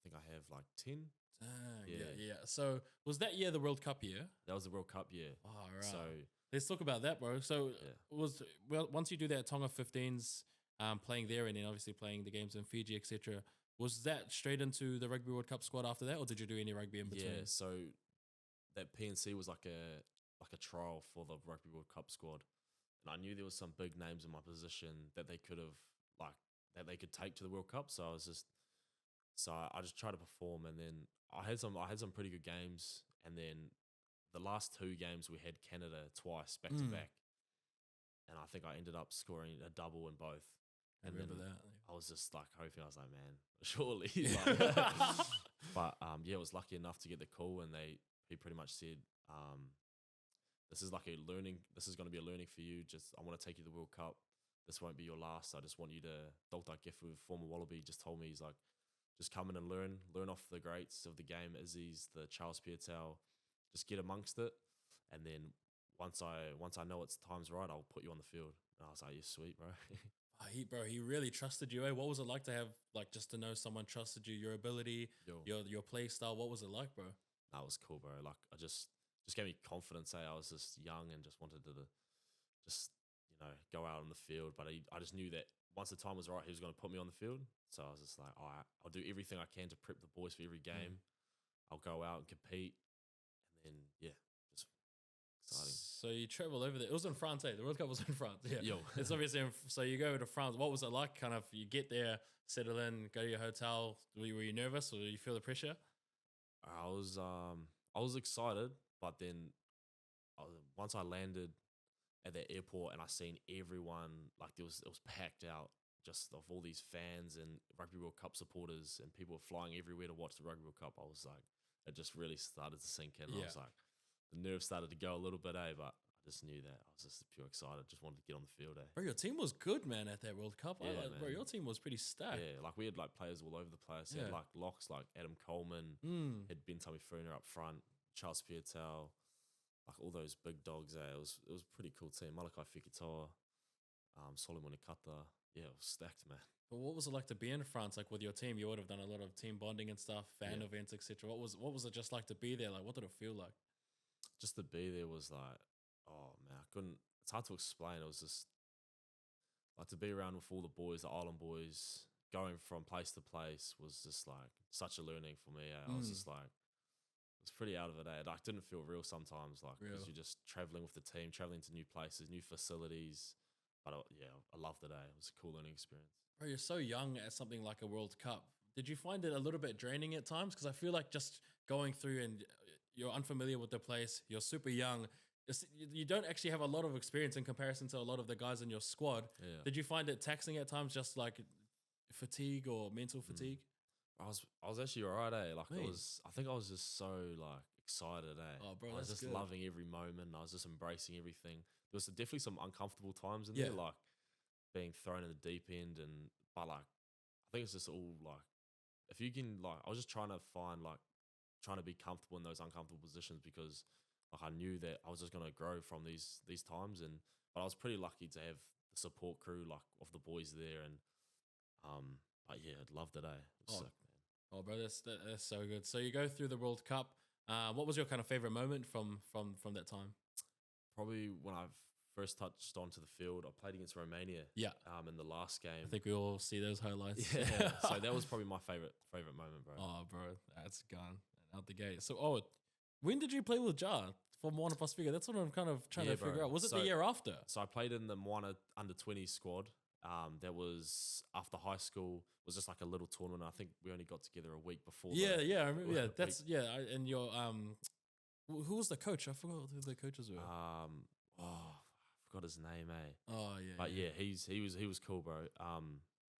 [SPEAKER 2] think I have like 10.
[SPEAKER 1] Yeah. So was that year the World Cup year?
[SPEAKER 2] That was the World Cup year.
[SPEAKER 1] Oh, right.
[SPEAKER 2] So
[SPEAKER 1] let's talk about that, bro. So
[SPEAKER 2] yeah.
[SPEAKER 1] once you do that Tonga 15s, playing there and then obviously playing the games in Fiji, etc. Was that straight into the Rugby World Cup squad after that, or did you do any rugby in between?
[SPEAKER 2] Yeah, so that PNC was like a trial for the Rugby World Cup squad, and I knew there was some big names in my position that they could have that they could take to the World Cup. So I just tried to perform, and then I had some pretty good games, and then the last 2 games we had Canada twice back to back, and I think I ended up scoring a double in both.
[SPEAKER 1] I remember that.
[SPEAKER 2] I was just like hoping, I was like, man, surely. But yeah, I was lucky enough to get the call, and he pretty much said, this is going to be a learning for you. Just, I want to take you to the World Cup. This won't be your last. I just want you to, Dr. Gefu, former Wallaby, just told me, he's like, just come in and learn off the greats of the game, Izzy's, the Charles Piatel, just get amongst it. And then once I know it's time's right, I'll put you on the field. And I was like, yeah, sweet, bro.
[SPEAKER 1] He really trusted you. Eh? What was it like to have, like, just to know someone trusted you, your ability, your play style? What was it like, bro?
[SPEAKER 2] That was cool, bro. Like, I just gave me confidence. I was just young and just wanted to just, go out on the field. But I just knew that once the time was right, he was going to put me on the field. So I was just like, all right, I'll do everything I can to prep the boys for every game. I'll go out and compete. And then, yeah, just exciting.
[SPEAKER 1] So you travel over there. It was in France, eh? The World Cup was in France. Yeah.
[SPEAKER 2] Yo.
[SPEAKER 1] It's obviously so you go to France. What was it like? Kind of, you get there, settle in, go to your hotel. Were you nervous, or did you feel the pressure?
[SPEAKER 2] I was excited, but then once I landed at the airport and I seen everyone, like it was packed out, just of all these fans and Rugby World Cup supporters, and people were flying everywhere to watch the Rugby World Cup. I was like, it just really started to sink in. I was like, the nerves started to go a little bit, but I just knew that. I was just pure excited. Just wanted to get on the field,
[SPEAKER 1] Bro, your team was good, man, at that World Cup.
[SPEAKER 2] Yeah,
[SPEAKER 1] bro, your team was pretty stacked.
[SPEAKER 2] Yeah, like we had like players all over the place. We had like locks like Adam Coleman, had Ben Tamifuna up front, Charles Piatel, like all those big dogs. It was a pretty cool team. Malakai Fekitoa, Solomon Ikata. Yeah, it was stacked, man.
[SPEAKER 1] But what was it like to be in France? Like with your team, you would have done a lot of team bonding and stuff, fan events, etc. What was it just like to be there? Like, what did it feel like?
[SPEAKER 2] Just to be there was like, oh man, I couldn't. It's hard to explain. It was just like to be around with all the boys, the island boys, going from place to place was just like such a learning for me. I was just like, it was pretty out of it. Like, didn't feel real sometimes, like because you're just traveling with the team, traveling to new places, new facilities. But I loved it. It was a cool learning experience.
[SPEAKER 1] Bro, you're so young at something like a World Cup. Did you find it a little bit draining at times? Because I feel like just going through and you're unfamiliar with the place, you're super young. You don't actually have a lot of experience in comparison to a lot of the guys in your squad.
[SPEAKER 2] Yeah.
[SPEAKER 1] Did you find it taxing at times, just like fatigue or mental fatigue?
[SPEAKER 2] I was actually alright, Like I think I was just so like excited,
[SPEAKER 1] Oh, bro,
[SPEAKER 2] I was
[SPEAKER 1] that's
[SPEAKER 2] just
[SPEAKER 1] good.
[SPEAKER 2] loving every moment. I was just embracing everything. There was definitely some uncomfortable times in there, like being thrown in the deep end, but like I think it's just all like if you can like I was just trying to be comfortable in those uncomfortable positions because like I knew that I was just gonna grow from these times, but I was pretty lucky to have the support crew like of the boys there, and but yeah, I'd loved it. It was sick, man.
[SPEAKER 1] Oh, bro, that's so good. So you go through the World Cup. What was your kind of favorite moment from that time?
[SPEAKER 2] Probably when I first touched onto the field, I played against Romania.
[SPEAKER 1] Yeah.
[SPEAKER 2] In the last game.
[SPEAKER 1] I think we all see those highlights.
[SPEAKER 2] Yeah. So that was probably my favorite moment, bro.
[SPEAKER 1] Oh, bro, that's gone out the gate. So, when did you play with Jar for Moana Pasifika? That's what I'm kind of trying to figure out. Was it the year after?
[SPEAKER 2] So I played in the Moana under-20 squad. That was after high school. It was just like a little tournament. I think we only got together a week before.
[SPEAKER 1] I remember. Yeah, that's and your who was the coach? I forgot who the coaches were.
[SPEAKER 2] I forgot his name,
[SPEAKER 1] Oh yeah.
[SPEAKER 2] But yeah, he was cool, bro.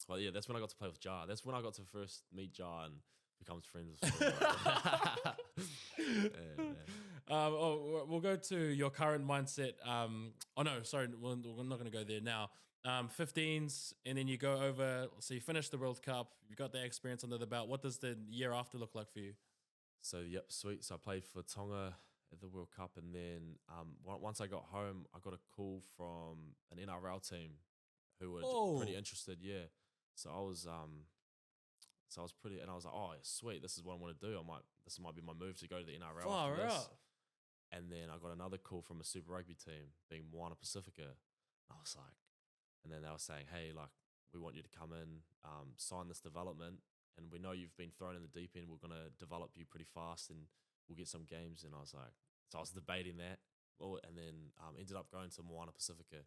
[SPEAKER 2] Well, yeah, that's when I got to play with Jar. That's when I got to first meet Jar and becomes friends with him.
[SPEAKER 1] We'll go to your current mindset. We're not going to go there now. 15s, and then you go over. So you finish the World Cup. You've got that experience under the belt. What does the year after look like for you?
[SPEAKER 2] So sweet. So I played for Tonga at the World Cup, and then once I got home, I got a call from an NRL team who were pretty interested. Yeah. So I was So I was and I was like, oh, sweet, this is what I want to do. This might be my move to go to the NRL
[SPEAKER 1] Far
[SPEAKER 2] after this.
[SPEAKER 1] out.
[SPEAKER 2] And then I got another call from a Super Rugby team, being Moana Pasifika. I was like, and then they were saying, hey, like, we want you to come in, sign this development, and we know you've been thrown in the deep end. We're going to develop you pretty fast, and we'll get some games. And I was like, so I was debating that. Well, and then ended up going to Moana Pasifika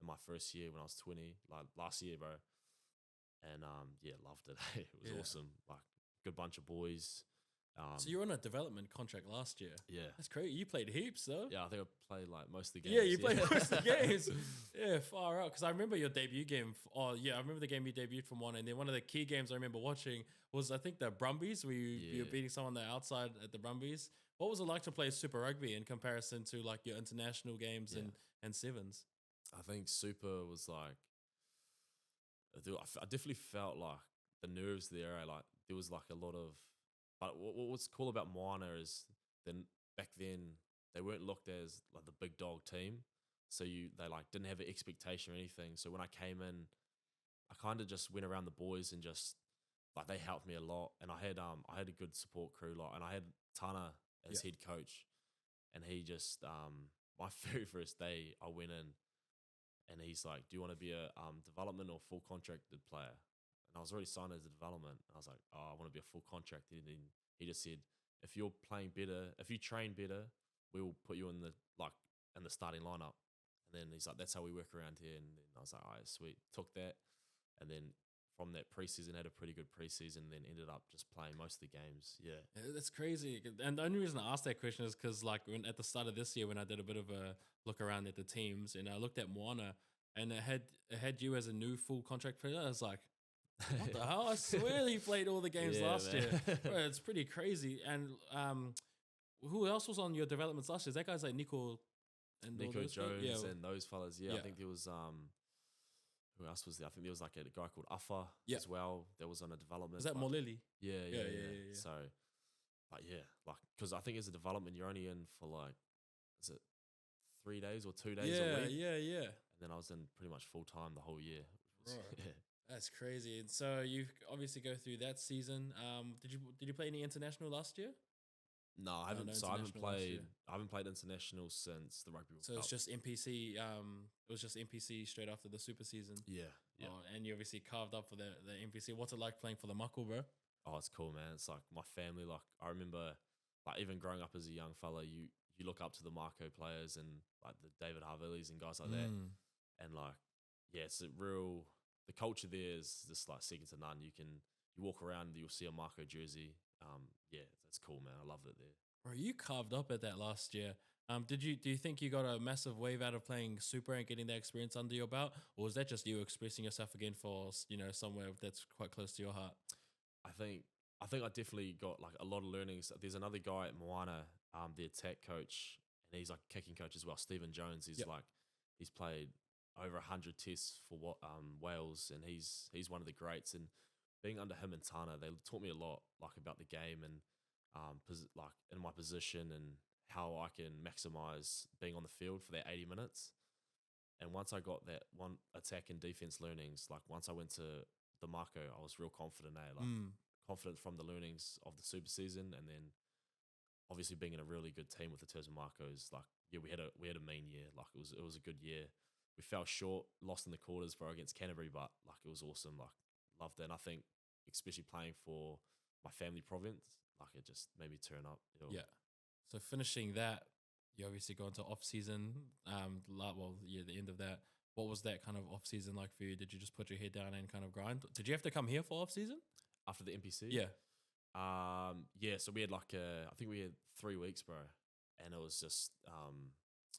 [SPEAKER 2] in my first year when I was 20, like last year, bro. And yeah, loved it. It was awesome. Like, good bunch of boys.
[SPEAKER 1] So you were on a development contract last year.
[SPEAKER 2] Yeah.
[SPEAKER 1] That's crazy. You played heaps, though.
[SPEAKER 2] Yeah, I think I played like most of the games.
[SPEAKER 1] Yeah, you played most of the games. Yeah, far out. Because I remember your debut game. I remember the game you debuted from one. And then one of the key games I remember watching was, I think, the Brumbies, where you were beating someone on the outside at the Brumbies. What was it like to play Super Rugby in comparison to like your international games and sevens?
[SPEAKER 2] I think Super was like, I definitely felt like the nerves there. Like, there was like a lot of, but what's cool about Moana is then back then they weren't looked as like the big dog team, so they like didn't have an expectation or anything. So when I came in, I kind of just went around the boys and just like they helped me a lot, and I had a good support crew, like, and I had Tana as head coach, and he just my very first day I went in, and he's like, "Do you want to be a development or full contracted player?" And I was already signed as a development. And I was like, "Oh, I want to be a full contracted." And then he just said, "If you're playing better, if you train better, we will put you in the starting lineup." And then he's like, "That's how we work around here." And then I was like, "All right, sweet." Took that, and then from that preseason, had a pretty good preseason. Then ended up just playing most of the games. Yeah,
[SPEAKER 1] that's crazy. And the only reason I asked that question is because, like, at the start of this year, when I did a bit of a look around at the teams, and I looked at Moana, and it had you as a new full contract player. I was like, what the hell? I swear he played all the games last year. Bro, it's pretty crazy. And who else was on your developments last year? That guy's like Nico
[SPEAKER 2] Jones and those fellas. Yeah, I think there was who else was there? I think there was like a guy called Uffa as well that was on a development.
[SPEAKER 1] Is that Molili?
[SPEAKER 2] Yeah. So, but yeah, like, because I think as a development, you're only in for like, is it 3 days or 2 days a week?
[SPEAKER 1] Yeah.
[SPEAKER 2] And then I was in pretty much full time the whole year.
[SPEAKER 1] That's crazy. And so you obviously go through that season. Did you play any international last year?
[SPEAKER 2] No, I haven't. So I haven't played international since the Rugby World Cup.
[SPEAKER 1] So it's just NPC. It was just NPC straight after the Super season.
[SPEAKER 2] Yeah.
[SPEAKER 1] Oh, and you obviously carved up for the NPC. What's it like playing for the Mako, bro?
[SPEAKER 2] Oh, it's cool, man. It's like my family. Like, I remember, like, even growing up as a young fella, you look up to the Mako players and like the David Harvilles and guys like that. And like, yeah, it's a real. The culture there is just like second to none. You walk around and you'll see a Mako jersey. Yeah, that's cool, man. I loved it there.
[SPEAKER 1] Bro, you carved up at that last year. Do you think you got a massive wave out of playing Super and getting that experience under your belt, or was that just you expressing yourself again for somewhere that's quite close to your heart?
[SPEAKER 2] I think I definitely got like a lot of learnings. There's another guy at Moana, the attack coach, and he's like kicking coach as well. Stephen Jones. He's he's played over 100 tests for Wales, and he's one of the greats. And being under him and Tana, they taught me a lot, like, about the game and like in my position and how I can maximize being on the field for that 80 minutes. And once I got that one attack and defense learnings, like once I went to the Mako, I was real confident, confident from the learnings of the Super season, and then obviously being in a really good team with the Tasman Makos. Like, yeah, we had a mean year. Like, it was a good year. We fell short, lost in the quarters against Canterbury, but like, it was awesome. Like, loved it. And I think especially playing for my family province, like, it just made me turn up.
[SPEAKER 1] Yeah. So finishing that, you obviously go into off-season. The end of that. What was that kind of off-season like for you? Did you just put your head down and kind of grind? Did you have to come here for off-season?
[SPEAKER 2] After the NPC?
[SPEAKER 1] Yeah.
[SPEAKER 2] Yeah, so we had like I think we had 3 weeks, bro. And it was just,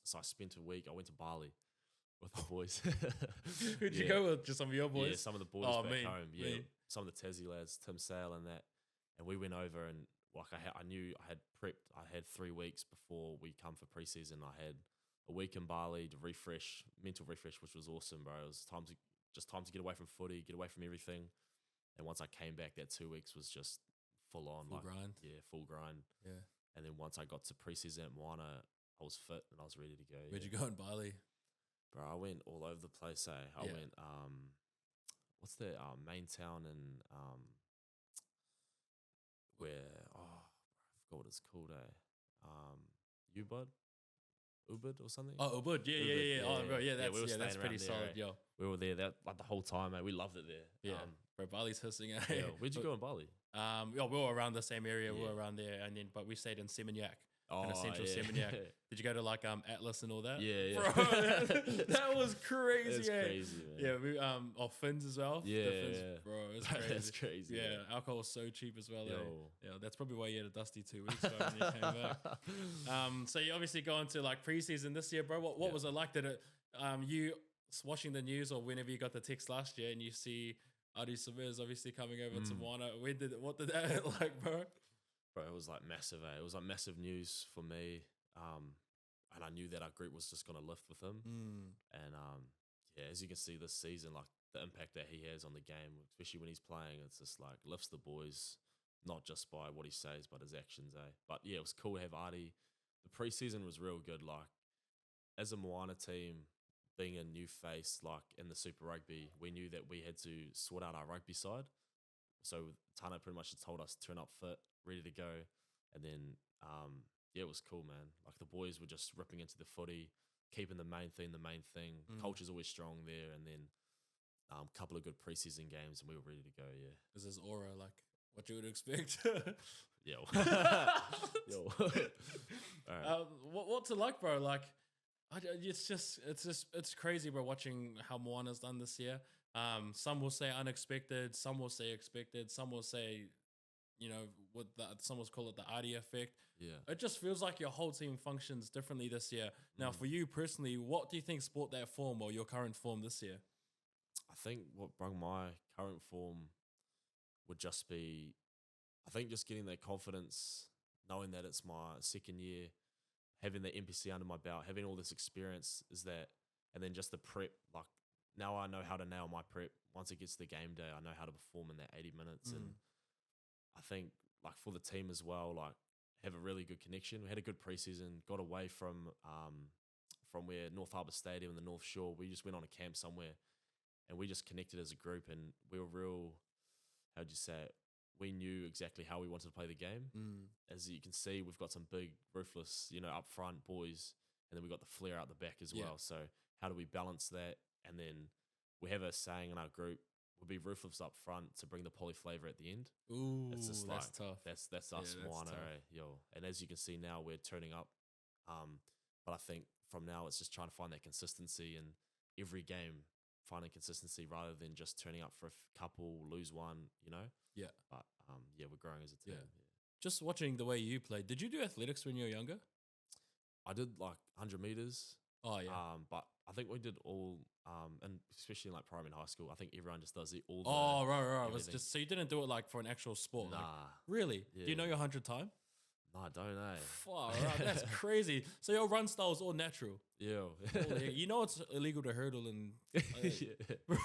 [SPEAKER 2] so I spent a week, I went to Bali with the boys.
[SPEAKER 1] Who'd you go with? Just some of your boys?
[SPEAKER 2] Yeah, some of the boys back home. Yeah, some of the Tassie lads, Tim Sale and that. And we went over and like I knew I had prepped. I had 3 weeks before we come for preseason. I had a week in Bali to refresh, mental refresh, which was awesome, bro. It was time to get away from footy, get away from everything. And once I came back, that 2 weeks was just full on.
[SPEAKER 1] Full grind?
[SPEAKER 2] Yeah, full grind.
[SPEAKER 1] Yeah.
[SPEAKER 2] And then once I got to preseason at Moana, I was fit and I was ready to go.
[SPEAKER 1] Where'd you go in Bali?
[SPEAKER 2] Bro, I went all over the place, I went, what's the main town in where I forgot what it's called. Ubud, Ubud or something.
[SPEAKER 1] Oh, Ubud, yeah. Oh, bro, yeah,
[SPEAKER 2] we were
[SPEAKER 1] that's
[SPEAKER 2] staying
[SPEAKER 1] pretty
[SPEAKER 2] around there,
[SPEAKER 1] solid,
[SPEAKER 2] eh?
[SPEAKER 1] yo.
[SPEAKER 2] We were there that like the whole time, mate. We loved it there.
[SPEAKER 1] Yeah, bro, Bali's hissing.
[SPEAKER 2] Yeah. Where'd you go in Bali?
[SPEAKER 1] Yeah, we were around the same area. We
[SPEAKER 2] Yeah.
[SPEAKER 1] were around there, but we stayed in Seminyak.
[SPEAKER 2] Oh,
[SPEAKER 1] In Central
[SPEAKER 2] yeah.
[SPEAKER 1] Seminyak. Did you go to like Atlas and all that?
[SPEAKER 2] Yeah.
[SPEAKER 1] Bro, that was crazy.
[SPEAKER 2] It's crazy, man.
[SPEAKER 1] Yeah, we Fins as well.
[SPEAKER 2] Yeah,
[SPEAKER 1] The Fins,
[SPEAKER 2] yeah.
[SPEAKER 1] bro, it's crazy.
[SPEAKER 2] That's crazy.
[SPEAKER 1] Yeah,
[SPEAKER 2] man.
[SPEAKER 1] alcohol was so cheap as well.
[SPEAKER 2] Yo.
[SPEAKER 1] Yeah, that's probably why you had a dusty 2 weeks ago when you came back. So you obviously go into like preseason this year, bro. What
[SPEAKER 2] Yeah.
[SPEAKER 1] was it like? Did it you watching the news or whenever you got the text last year and you see Adi Samir obviously coming over to Moana? What did that hit like, bro?
[SPEAKER 2] Bro, it was like massive. It was like massive news for me. And I knew that our group was just gonna lift with him. And yeah, as you can see this season, like the impact that he has on the game, especially when he's playing, it's just like lifts the boys, not just by what he says, but his actions, eh? But yeah, it was cool to have Artie. The preseason was real good. Like as a Moana team, being a new face, like in the Super Rugby, we knew that we had to sort out our rugby side. So Tana pretty much just told us turn up fit, ready to go, and then yeah, it was cool, man. Like the boys were just ripping into the footy, keeping the main thing. Culture's always strong there, and then a couple of good preseason games, and we were ready to go. Yeah,
[SPEAKER 1] Is this aura like what you would expect?
[SPEAKER 2] yo, yo. All right.
[SPEAKER 1] What's it like, bro? Like, it's crazy, bro. Watching how Moana's done this year. Some will say unexpected, some will say expected, some will say, some will call it the Adi effect.
[SPEAKER 2] Yeah.
[SPEAKER 1] It just feels like your whole team functions differently this year. Now, for you personally, what do you think brought that form or your current form this year?
[SPEAKER 2] I think what brought my current form would just be, I think just getting that confidence, knowing that it's my second year, having the NPC under my belt, having all this experience and then just the prep. Like now I know how to nail my prep. Once it gets to the game day, I know how to perform in that 80 minutes. And I think like for the team as well, like have a really good connection. We had a good preseason, got away from where North Harbour Stadium and the North Shore. We just went on a camp somewhere and we just connected as a group, and we were real, how'd you say it? We knew exactly how we wanted to play the game. As you can see, we've got some big ruthless, up front boys, and then we've got the flair out the back as well. So how do we balance that? And then we have a saying in our group, we'll be ruthless up front to bring the poly flavor at the end.
[SPEAKER 1] Ooh,
[SPEAKER 2] it's just
[SPEAKER 1] that's
[SPEAKER 2] like,
[SPEAKER 1] tough.
[SPEAKER 2] That's us, Moana, yo. And as you can see now, we're turning up. But I think from now, it's just trying to find that consistency in every game, finding consistency rather than just turning up for a couple, lose one,
[SPEAKER 1] Yeah.
[SPEAKER 2] But yeah, we're growing as a team.
[SPEAKER 1] Yeah. Just watching the way you played, did you do athletics when you were younger?
[SPEAKER 2] I did like 100 meters.
[SPEAKER 1] Oh, yeah.
[SPEAKER 2] But I think we did all, and especially in like primary and high school, I think everyone just does it all.
[SPEAKER 1] Oh, right. It was
[SPEAKER 2] everything.
[SPEAKER 1] just so you didn't do it like for an actual sport.
[SPEAKER 2] Nah.
[SPEAKER 1] Like, really?
[SPEAKER 2] Yeah.
[SPEAKER 1] Do you know your 100 time?
[SPEAKER 2] No, I don't know.
[SPEAKER 1] Far right, that's crazy. So your run style is all natural.
[SPEAKER 2] Yeah.
[SPEAKER 1] You know it's illegal to hurdle and
[SPEAKER 2] Yeah.
[SPEAKER 1] bro,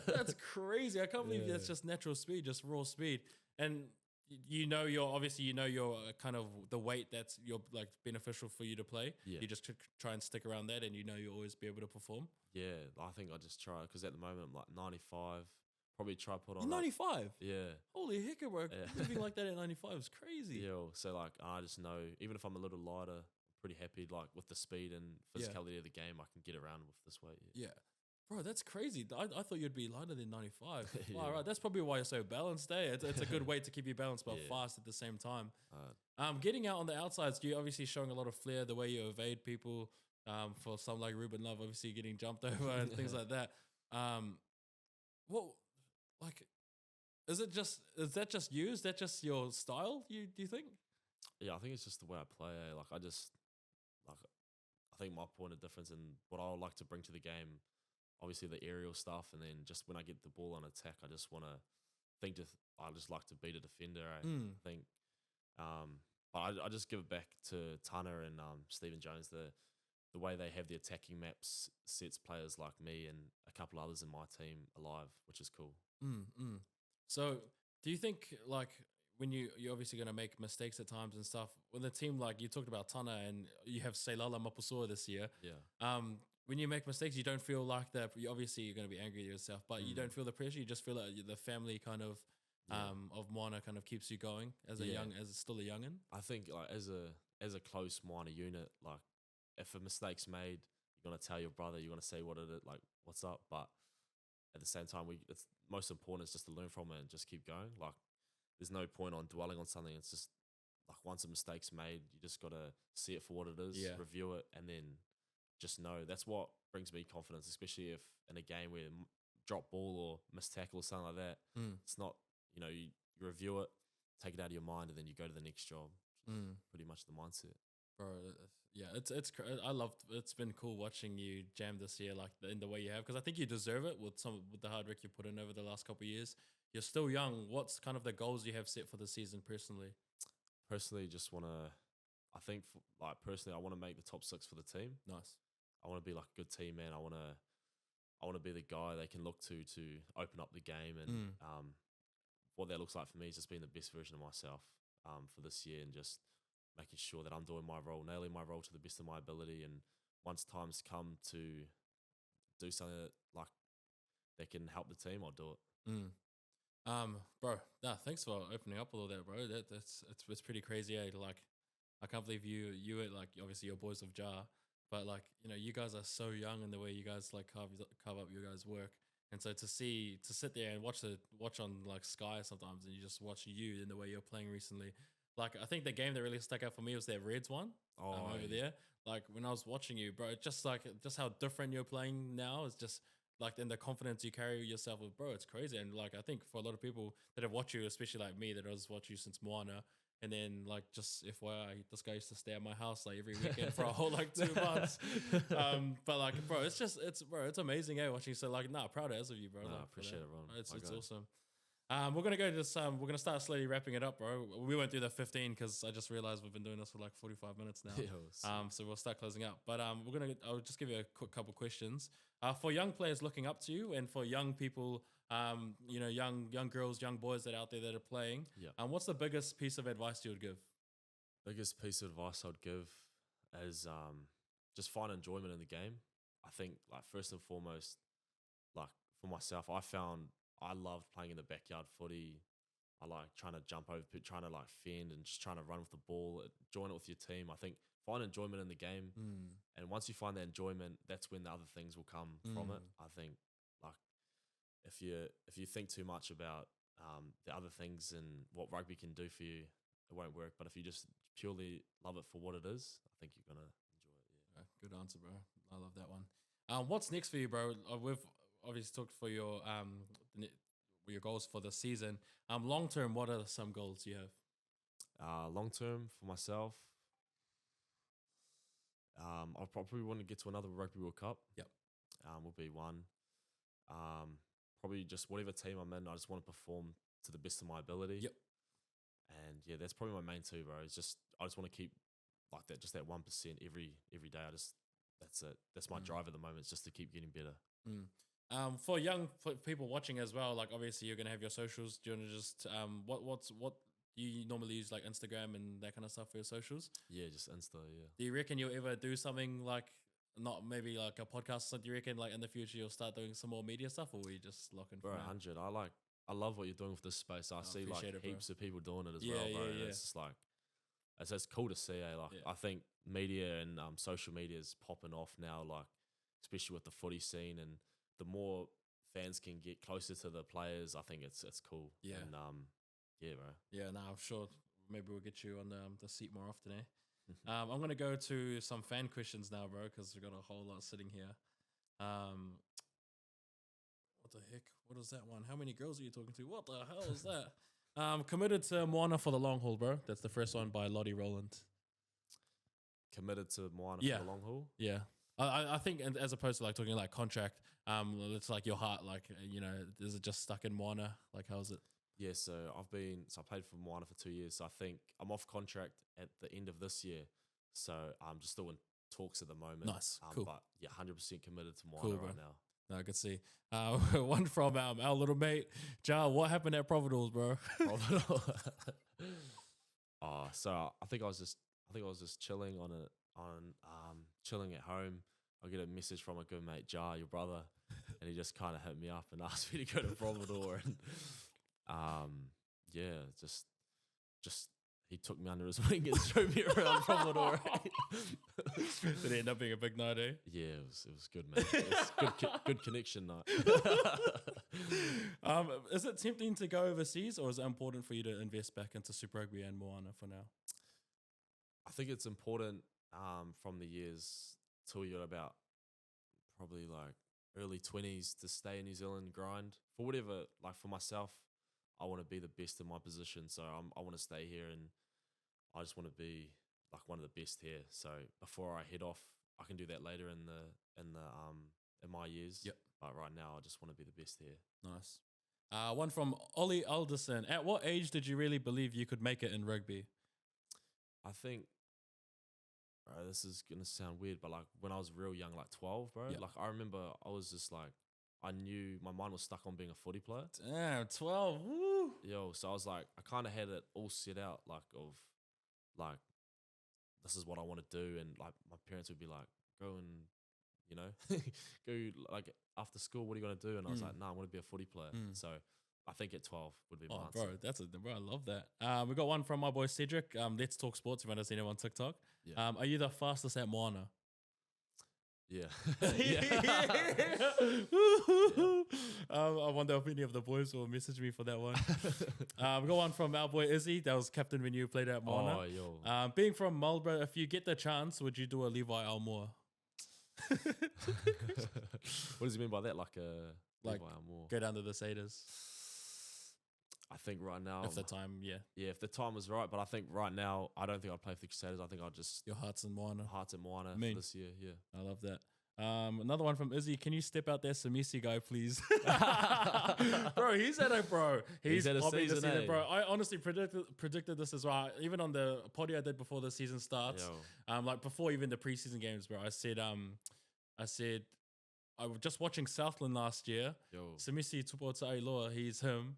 [SPEAKER 1] that's crazy. I can't believe that's just natural speed, just raw speed. And you're kind of the weight that's like beneficial for you to play.
[SPEAKER 2] Yeah.
[SPEAKER 1] You just try and stick around that, and you'll always be able to perform.
[SPEAKER 2] Yeah, I think I just try because at the moment I'm like 95. Probably try put on
[SPEAKER 1] You're 95.
[SPEAKER 2] Yeah.
[SPEAKER 1] Holy heck, bro!
[SPEAKER 2] Yeah.
[SPEAKER 1] Living like that at 95 is crazy.
[SPEAKER 2] Yeah. So like I just know even if I'm a little lighter, I'm pretty happy like with the speed and physicality of the game, I can get around with this weight.
[SPEAKER 1] Yeah. Bro, that's crazy. I thought you'd be lighter than 95.
[SPEAKER 2] Yeah.
[SPEAKER 1] Wow, right. That's probably why you're so balanced, eh? It's a good way to keep you balanced but fast at the same time. Getting out on the outsides, you're obviously showing a lot of flair, the way you evade people. For some like Ruben Love, obviously getting jumped over and things like that. Is that just you? Is that just your style? Do you think?
[SPEAKER 2] Yeah, I think it's just the way I play. I think my point of difference and what I would like to bring to the game, obviously the aerial stuff, and then just when I get the ball on attack, I just want to I just like to beat a defender. I think, but I just give it back to Tana and Stephen Jones. The way they have the attacking maps sets players like me and a couple others in my team alive, which is cool.
[SPEAKER 1] So do you think like when you're obviously going to make mistakes at times and stuff, when the team, like you talked about Tana and you have Seilala Mapusua this year, when you make mistakes, you don't feel like that. Obviously you're going to be angry at yourself, but you don't feel the pressure. You just feel like the family kind of of Moana kind of keeps you going as a still a youngin?
[SPEAKER 2] I think like as a close Moana unit, like if a mistake's made, you're gonna tell your brother, you're gonna say what it is, like what's up. But at the same time, it's most important is just to learn from it and just keep going. Like there's no point on dwelling on something. It's just like once a mistake's made, you just gotta see it for what it is, review it, and then just know. That's what brings me confidence, especially if in a game where drop ball or miss tackle or something like that. It's not, you review it, take it out of your mind, and then you go to the next job. Pretty much the mindset.
[SPEAKER 1] Bro, yeah, I loved. It's been cool watching you jam this year, like in the way you have, because I think you deserve it with the hard work you put in over the last couple of years. You're still young. What's kind of the goals you have set for the season personally?
[SPEAKER 2] Personally, just want to. I think, personally, I want to make the top 6 for the team.
[SPEAKER 1] Nice.
[SPEAKER 2] I want to be like a good team man. I want to be the guy they can look to open up the game, and what that looks like for me is just being the best version of myself for this year, and just making sure that I'm doing my role, nailing my role to the best of my ability. And once time's come to do something that can help the team, I'll do it.
[SPEAKER 1] Bro, thanks for opening up all that, bro. It's pretty crazy. Like, I can't believe you like obviously you're boys of Jar, but like you guys are so young in the way you guys like carve up your guys' work, and so to sit there and watch on like Sky sometimes, and you just watch you in the way you're playing recently. Like I think the game that really stuck out for me was that Reds one over there. Like when I was watching you, bro, just how different you're playing now is just like in the confidence you carry yourself with, bro. It's crazy, and like I think for a lot of people that have watched you, especially like me that has watched you since Moana. And then, like, just FYI, this guy used to stay at my house like every weekend for a whole like 2 months. But like, bro, it's amazing, watching. So like, proud as of you, bro.
[SPEAKER 2] I
[SPEAKER 1] like,
[SPEAKER 2] appreciate it, Ron.
[SPEAKER 1] It's awesome. We're gonna go to we're gonna start slowly wrapping it up, bro. We went through the 15 because I just realized we've been doing this for like 45 minutes now. So we'll start closing up. But I'll just give you a quick couple questions. For young players looking up to you, and for young people, young girls, young boys that are out there that are playing. What's the biggest piece of advice you would give?
[SPEAKER 2] Biggest piece of advice I'd give is just find enjoyment in the game. I think like first and foremost, like for myself, I loved playing in the backyard footy. I like trying to jump over, trying to like fend and just trying to run with the ball, join it with your team. I think find enjoyment in the game. And once you find that enjoyment, that's when the other things will come from it. I think like if you think too much about the other things and what rugby can do for you, it won't work. But if you just purely love it for what it is, I think you're going to enjoy it. Yeah.
[SPEAKER 1] Good answer, bro. I love that one. What's next for you, bro? We've obviously talked for your goals for the season. Long term, what are some goals you have?
[SPEAKER 2] Long term for myself, I probably want to get to another Rugby World Cup.
[SPEAKER 1] Yep.
[SPEAKER 2] Will be one. Probably just whatever team I'm in, I just want to perform to the best of my ability.
[SPEAKER 1] Yep.
[SPEAKER 2] And yeah, that's probably my main two, bro. I just want to keep like that, just that 1% every day. That's it. That's my drive at the moment. It's just to keep getting better.
[SPEAKER 1] For young people watching as well, like obviously you're gonna have your socials. Do you want to just what do you normally use, like Instagram and that kind of stuff for your socials?
[SPEAKER 2] Yeah, just Insta. Yeah.
[SPEAKER 1] Do you reckon you'll ever do something like not maybe like a podcast? So do you reckon like in the future you'll start doing some more media stuff, or will you just lock in?
[SPEAKER 2] Bro, 100. I love what you're doing with this space. I see like heaps of people doing it as well, bro. Yeah. It's just like it's cool to see. I think media and social media is popping off now, like especially with the footy scene, and the more fans can get closer to the players, I think it's cool.
[SPEAKER 1] Yeah.
[SPEAKER 2] And yeah, bro.
[SPEAKER 1] Yeah, I'm sure maybe we'll get you on the seat more often, I'm going to go to some fan questions now, bro, because we've got a whole lot sitting here. What the heck? What is that one? How many girls are you talking to? What the hell is that? Committed to Moana for the long haul, bro. That's the first one by Lottie Roland.
[SPEAKER 2] Committed to Moana for the long haul?
[SPEAKER 1] Yeah. I think, as opposed to like talking like contract, it's like your heart, like, is it just stuck in Moana? Like, how is it?
[SPEAKER 2] Yeah, so I played for Moana for 2 years. So I think I'm off contract at the end of this year. So I'm just still in talks at the moment.
[SPEAKER 1] Nice, cool.
[SPEAKER 2] But yeah, 100% committed to Moana right now.
[SPEAKER 1] No, I can see. One from our little mate, Jar. What happened at Providence, bro?
[SPEAKER 2] So I think I was just chilling chilling at home. I get a message from a good mate, Jar, your brother, and he just kind of hit me up and asked me to go to Providence. And Yeah, just he took me under his wing and showed me around from Little.
[SPEAKER 1] Did it end up being a big night, eh?
[SPEAKER 2] Yeah, it was good, man. It's good connection night.
[SPEAKER 1] Is it tempting to go overseas, or is it important for you to invest back into Super Rugby and Moana for now?
[SPEAKER 2] I think it's important from the years till you're about probably like early 20s to stay in New Zealand, grind for whatever. Like for myself, I want to be the best in my position, so I want to stay here, and I just want to be like one of the best here. So before I head off, I can do that later in my years.
[SPEAKER 1] Yep.
[SPEAKER 2] But right now, I just want to be the best here.
[SPEAKER 1] Nice. One from Ollie Alderson. At what age did you really believe you could make it in rugby?
[SPEAKER 2] I think, bro, this is gonna sound weird, but like when I was real young, like 12, bro.
[SPEAKER 1] Yep.
[SPEAKER 2] Like I remember I was just like, I knew my mind was stuck on being a footy player.
[SPEAKER 1] Damn, 12. Woo.
[SPEAKER 2] Yo, so I was like, I kind of had it all set out, like of, like, this is what I want to do, and like my parents would be like, go and, you know, go like after school, what are you gonna do? And I was like, nah, I want to be a footy player. So I think at 12 would be my answer.
[SPEAKER 1] Bro, I love that. We got one from my boy Cedric. Let's Talk Sports. If you haven't seen him on TikTok.
[SPEAKER 2] Yeah.
[SPEAKER 1] Are you the fastest at Moana?
[SPEAKER 2] Yeah.
[SPEAKER 1] I wonder if any of the boys will message me for that one. We got one from our boy Izzy. That was captain when you played at Moana.
[SPEAKER 2] Oh, yo.
[SPEAKER 1] Being from Marlborough, if you get the chance, would you do a Levi Almore?
[SPEAKER 2] What does he mean by that? Like a
[SPEAKER 1] like
[SPEAKER 2] Levi Almore?
[SPEAKER 1] Go down to the Satyrs.
[SPEAKER 2] I think right now,
[SPEAKER 1] If the time, yeah,
[SPEAKER 2] if the time was right. But I think right now, I don't think I'd play for the Crusaders. I think I'd just
[SPEAKER 1] your heart's in Moana.
[SPEAKER 2] Hearts in Moana
[SPEAKER 1] Mean.
[SPEAKER 2] for this year. Yeah,
[SPEAKER 1] I love that. Another one from Izzy. Can you step out that Samisi guy, please? Bro, he's at it, bro. He's
[SPEAKER 2] at a
[SPEAKER 1] popping this
[SPEAKER 2] season,
[SPEAKER 1] season,
[SPEAKER 2] eh?
[SPEAKER 1] bro. I honestly predicted this as well. Even on the potty I did before the season starts, like before even the preseason games, bro. I said I was just watching Southland last year. Samisi Tupo'otailoa, he's him.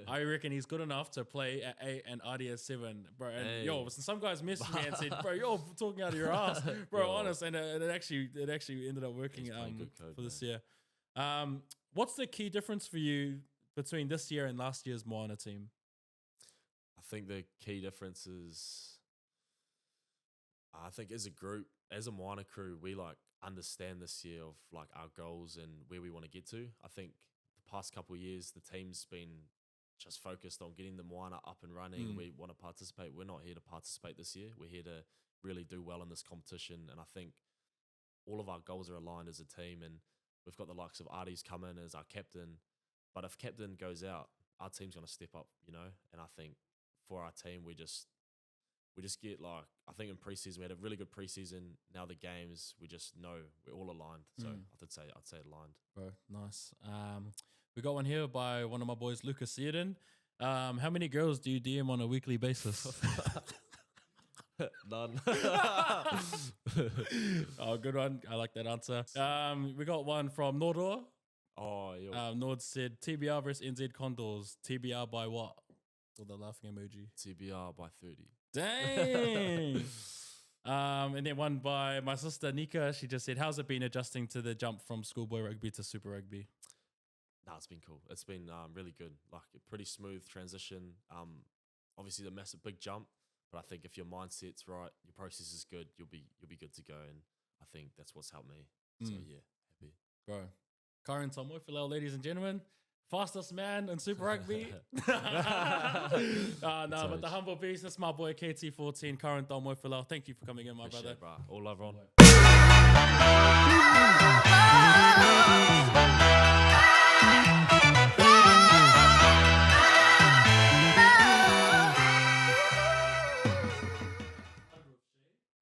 [SPEAKER 1] I reckon he's good enough to play at 8 and Adi at 7, bro. And some guys messaged me and said, bro, you're talking out of your ass, bro, honest. And it actually ended up working for this year. What's the key difference for you between this year and last year's Moana team?
[SPEAKER 2] I think the key difference is, I think as a group, as a Moana crew, we like understand this year of like our goals and where we want to get to. I think the past couple of years, the team's been just focused on getting the Moana up and running. We want to participate. We're not here to participate this year. We're here to really do well in this competition. And I think all of our goals are aligned as a team. And we've got the likes of Artie's come in as our captain. But if captain goes out, our team's going to step up, you know? And I think for our team, we just get like, I think in preseason, we had a really good preseason. Now the games, we just know we're all aligned. So I'd say aligned. Bro,
[SPEAKER 1] nice. We got one here by one of my boys, Lucas Seardon. How many girls do you DM on a weekly basis?
[SPEAKER 2] None.
[SPEAKER 1] Oh, good one. I like that answer. We got one from Nordor.
[SPEAKER 2] Oh, yo.
[SPEAKER 1] Nord said TBR versus NZ Condors. TBR by what? With the laughing emoji.
[SPEAKER 2] TBR by 30.
[SPEAKER 1] Dang. And then one by my sister Nika. She just said, how's it been adjusting to the jump from schoolboy rugby to Super Rugby?
[SPEAKER 2] Nah, it's been cool. It's been really good. Like a pretty smooth transition. Obviously the massive big jump, but I think if your mindset's right, your process is good, you'll be good to go. And I think that's what's helped me. So yeah, happy.
[SPEAKER 1] Bro. Kyren Taumoefolau, ladies and gentlemen. Fastest man in Super Rugby. But the humble beast, that's my boy KT14, Kyren Taumoefolau. Thank you for coming in, my brother.
[SPEAKER 2] All love, Ron.